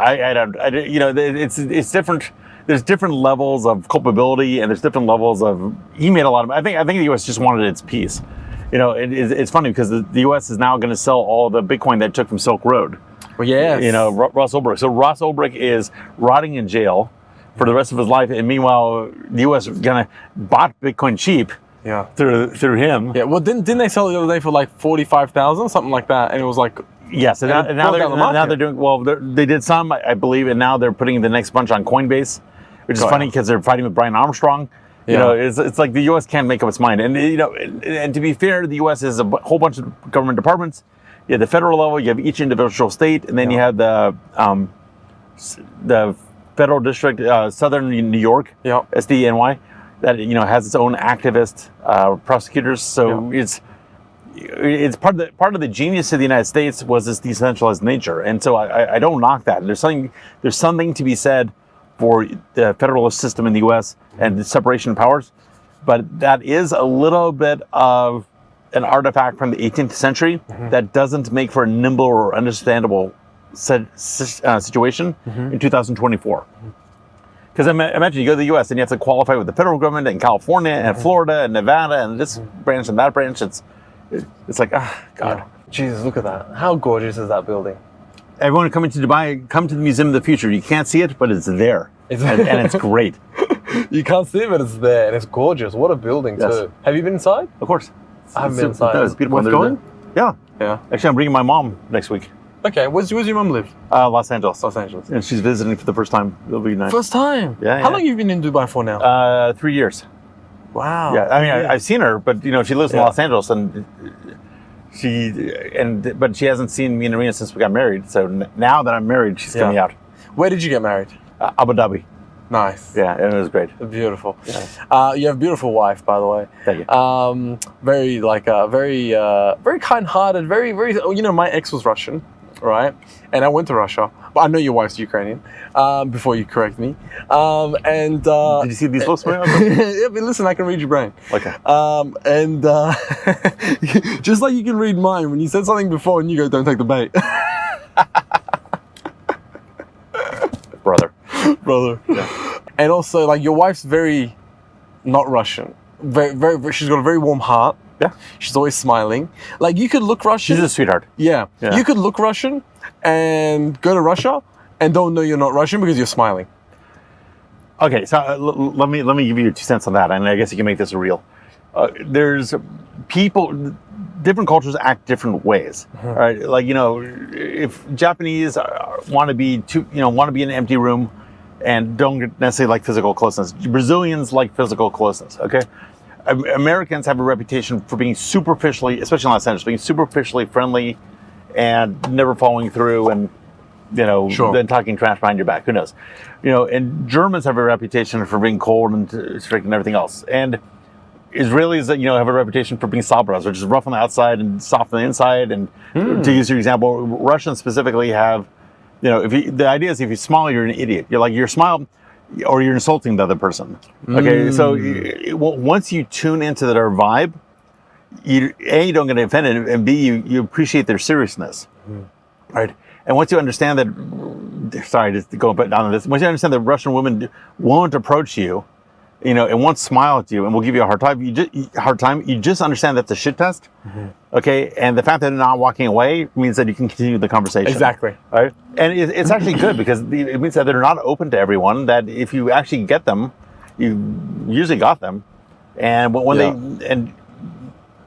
You know, it's different. There's different levels of culpability, and there's different levels of. He made a lot of. I think the U.S. just wanted its piece. You know, it's funny because the U.S. is now going to sell all the Bitcoin that it took from Silk Road. Well, yes. You know, Ross Ulbricht. So Ross Ulbricht is rotting in jail for the rest of his life, and meanwhile, the U.S. gonna bought Bitcoin cheap. Yeah. Through him. Yeah. Well, didn't they sell it the other day for like 45,000, something like that? And it was like. Yes, and now they're doing well. They did some, I believe, and now they're putting the next bunch on Coinbase, which is funny because they're fighting with Brian Armstrong. You know, it's like the U.S. can't make up its mind, and you know, and to be fair, the U.S. is a whole bunch of government departments. You have the federal level, you have each individual state, and then you have the federal district, Southern New York, SDNY, that you know has its own activist prosecutors. So it's part of the genius of the United States was this decentralized nature, and so I don't knock that. There's something to be said for the federalist system in the U.S. and the separation of powers, but that is a little bit of an artifact from the 18th century that doesn't make for a nimble or understandable situation in 2024. Because imagine you go to the U.S. and you have to qualify with the federal government in California and Florida and Nevada and this branch and that branch. It's like, God. Yeah. Jesus, look at that. How gorgeous is that building? Everyone coming to Dubai, come to the Museum of the Future. You can't see it, but it's there. And it's great. You can't see it, but it's there. And it's gorgeous. What a building, too. Have you been inside? Of course. I haven't been inside. It's beautiful. Worth going? Yeah. Yeah. Actually, I'm bringing my mom next week. Okay. Where's your mum live? Los Angeles. Los Angeles. And she's visiting for the first time. It'll be nice. First time? Yeah. How long have you been in Dubai for now? 3 years. Wow. Yeah. I mean, I've seen her, but you know, she lives in Los Angeles, and but she hasn't seen me in Arena since we got married. So now that I'm married, she's coming out. Where did you get married? Abu Dhabi. Nice. Yeah, and it was great. Beautiful. Yeah. You have a beautiful wife, by the way. Thank you. Very very kind-hearted. Very. You know, my ex was Russian, right? And I went to Russia, but I know your wife's Ukrainian. Before you correct me. Did you see these books? Yeah, but listen, I can read your brain. Okay. Just like you can read mine, when you said something before and you go, "Don't take the bait." Brother. Yeah. And also, like, your wife's very not Russian. Very, she's got a very warm heart. Yeah. She's always smiling. Like, you could look Russian. She's a sweetheart. Yeah. You could look Russian and go to Russia and don't know you're not Russian because you're smiling. Okay, so let me give you 2 cents on that, and I guess you can make this a reel. There's people, different cultures act different ways. All right, like, you know, if Japanese want to be in an empty room and don't necessarily like physical closeness, Brazilians like physical closeness. Okay, Americans have a reputation for being superficially, especially in Los Angeles, being superficially friendly and never following through, and you know, then talking trash behind your back. Who knows? You know, and Germans have a reputation for being cold and strict and everything else. And Israelis, you know, have a reputation for being sabras, which is rough on the outside and soft on the inside. And to use your example, Russians specifically have, you know, the idea is if you smile, you're an idiot. You're smiling, or you're insulting the other person. Okay, so once you tune into their vibe, you don't get offended, and B, you appreciate their seriousness, right? And once you understand that, sorry, just to go down on this. Once you understand that Russian women won't approach you, you know, and won't smile at you, and will give you a hard time. You just understand that's a shit test, okay? And the fact that they're not walking away means that you can continue the conversation. Exactly. Right? And it's actually good because it means that they're not open to everyone. That if you actually get them, you usually got them. And when and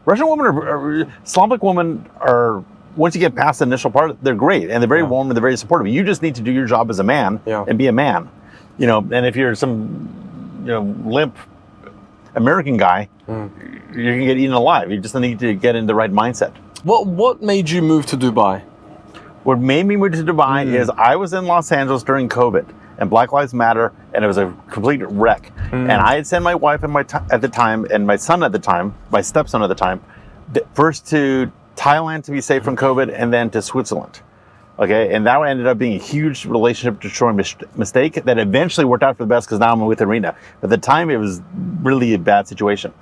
Russian women or Slavic women are, once you get past the initial part, they're great and they're very warm and they're very supportive. You just need to do your job as a man and be a man, you know. And if you're some, you know, limp American guy, you're gonna get eaten alive. You just need to get in the right mindset. What made you move to Dubai? What made me move to Dubai is I was in Los Angeles during COVID and Black Lives Matter, and it was a complete wreck. And I had sent my wife and at the time, and my son at the time, my stepson at the time, first to Thailand to be safe from COVID, and then to Switzerland. Okay, and that ended up being a huge relationship destroying mistake that eventually worked out for the best because now I'm with Arena. But at the time, it was really a bad situation.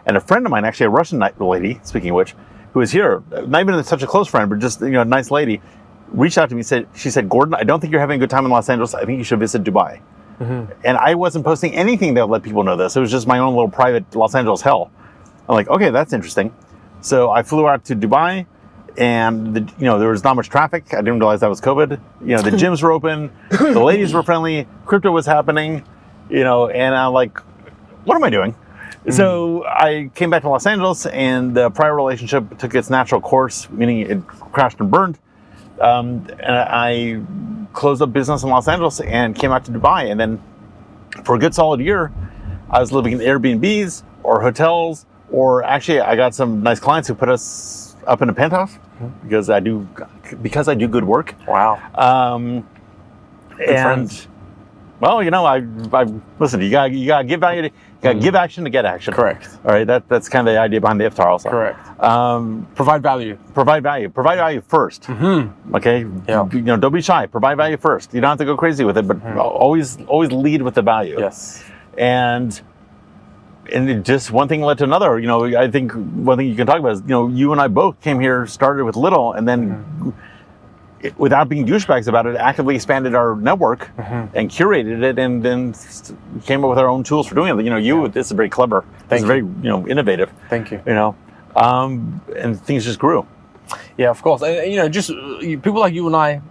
And a friend of mine, actually a Russian lady, speaking of which, who was here, not even such a close friend, but just, you know, a nice lady, reached out to me and she said, Gordon, I don't think you're having a good time in Los Angeles. I think you should visit Dubai. And I wasn't posting anything that would let people know this. It was just my own little private Los Angeles hell. I'm like, okay, that's interesting. So I flew out to Dubai, and you know, there was not much traffic. I didn't realize that was COVID. You know, the gyms were open, the ladies were friendly, crypto was happening, you know, and I'm like, what am I doing? So I came back to Los Angeles, and the prior relationship took its natural course, meaning it crashed and burned. And I closed up business in Los Angeles and came out to Dubai. And then for a good solid year, I was living in Airbnbs or hotels, or actually I got some nice clients who put us up in a penthouse because I do good work. Wow. And well, you know, I listen, you gotta give value to give action to get action. Correct. All right, that's kind of the idea behind the iftar also. Correct. Provide value. Provide value first. Okay. Yeah. You know, don't be shy. Provide value first. You don't have to go crazy with it, but always lead with the value. Yes. And it just one thing led to another. You know, I think one thing you can talk about is, you know, you and I both came here, started with little, and then without being douchebags about it, actively expanded our network and curated it, and then came up with our own tools for doing it. You know, this is very clever. This is very, you know, innovative. Thank you. You know, and things just grew. Yeah, of course. And, you know, just people like you and I,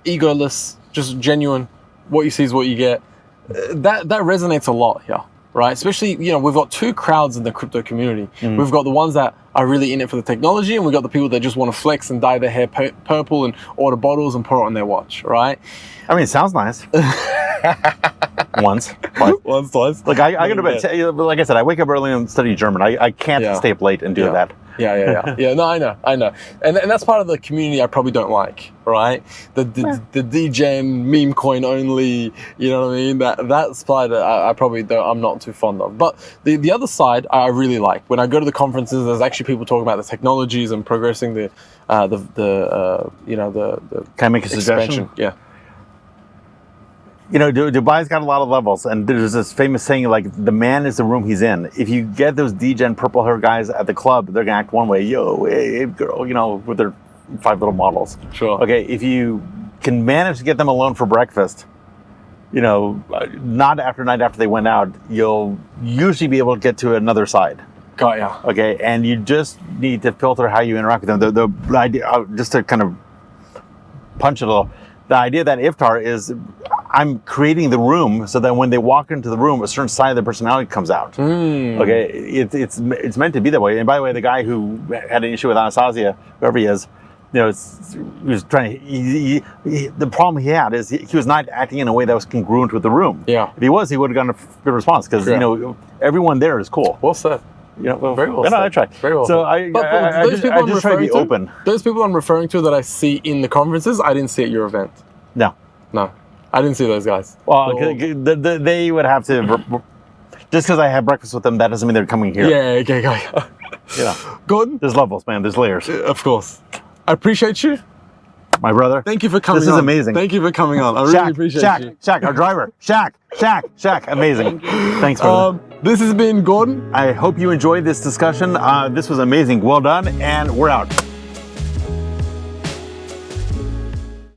egoless, just genuine. What you see is what you get. That resonates a lot here, right? Especially, you know, we've got two crowds in the crypto community. We've got the ones that are really in it for the technology, and we've got the people that just want to flex and dye their hair purple and order bottles and pour it on their watch, right? I mean, it sounds nice. Once, twice. Like I got to bet. Like I said, I wake up early and study German. I can't stay up late and do that. Yeah. No, I know. And that's part of the community I probably don't like, right? The degen meme coin only, you know what I mean? That side I probably don't. I'm not too fond of. But the other side I really like. When I go to the conferences, there's actually people talking about the technologies and progressing the you know, the Can I make a suggestion? Yeah. You know, Dubai's got a lot of levels, and there's this famous saying, like, the man is the room he's in. If you get those degen purple hair guys at the club, they're gonna act one way. Yo, hey girl, you know, with their 5 little models. Sure. Okay, if you can manage to get them alone for breakfast, you know, not night after they went out, you'll usually be able to get to another side. Got ya. Okay, and you just need to filter how you interact with them. The idea, just to kind of punch it a little, the idea that iftar is I'm creating the room so that when they walk into the room, a certain side of their personality comes out. Okay, it's meant to be that way. And by the way, the guy who had an issue with Anastasia, whoever he is, you know, he was trying to. The problem he had is he was not acting in a way that was congruent with the room. Yeah, if he was, he would have gotten a good response because you know everyone there is cool. Well said. You know, very well said. I try. Very well. So But I just try to be open. Those people I'm referring to that I see in the conferences, I didn't see at your event. No, I didn't see those guys. Well, they would have to. Just because I had breakfast with them, that doesn't mean they're coming here. Yeah, okay. Yeah, Gordon, there's levels, man. There's layers. Of course. I appreciate you, my brother. Thank you for coming on. This is amazing. Thank you for coming on. I really appreciate you. Shaq, our driver. Shaq. Amazing. Thanks, brother. This has been Gordon. I hope you enjoyed this discussion. This was amazing. Well done, and we're out.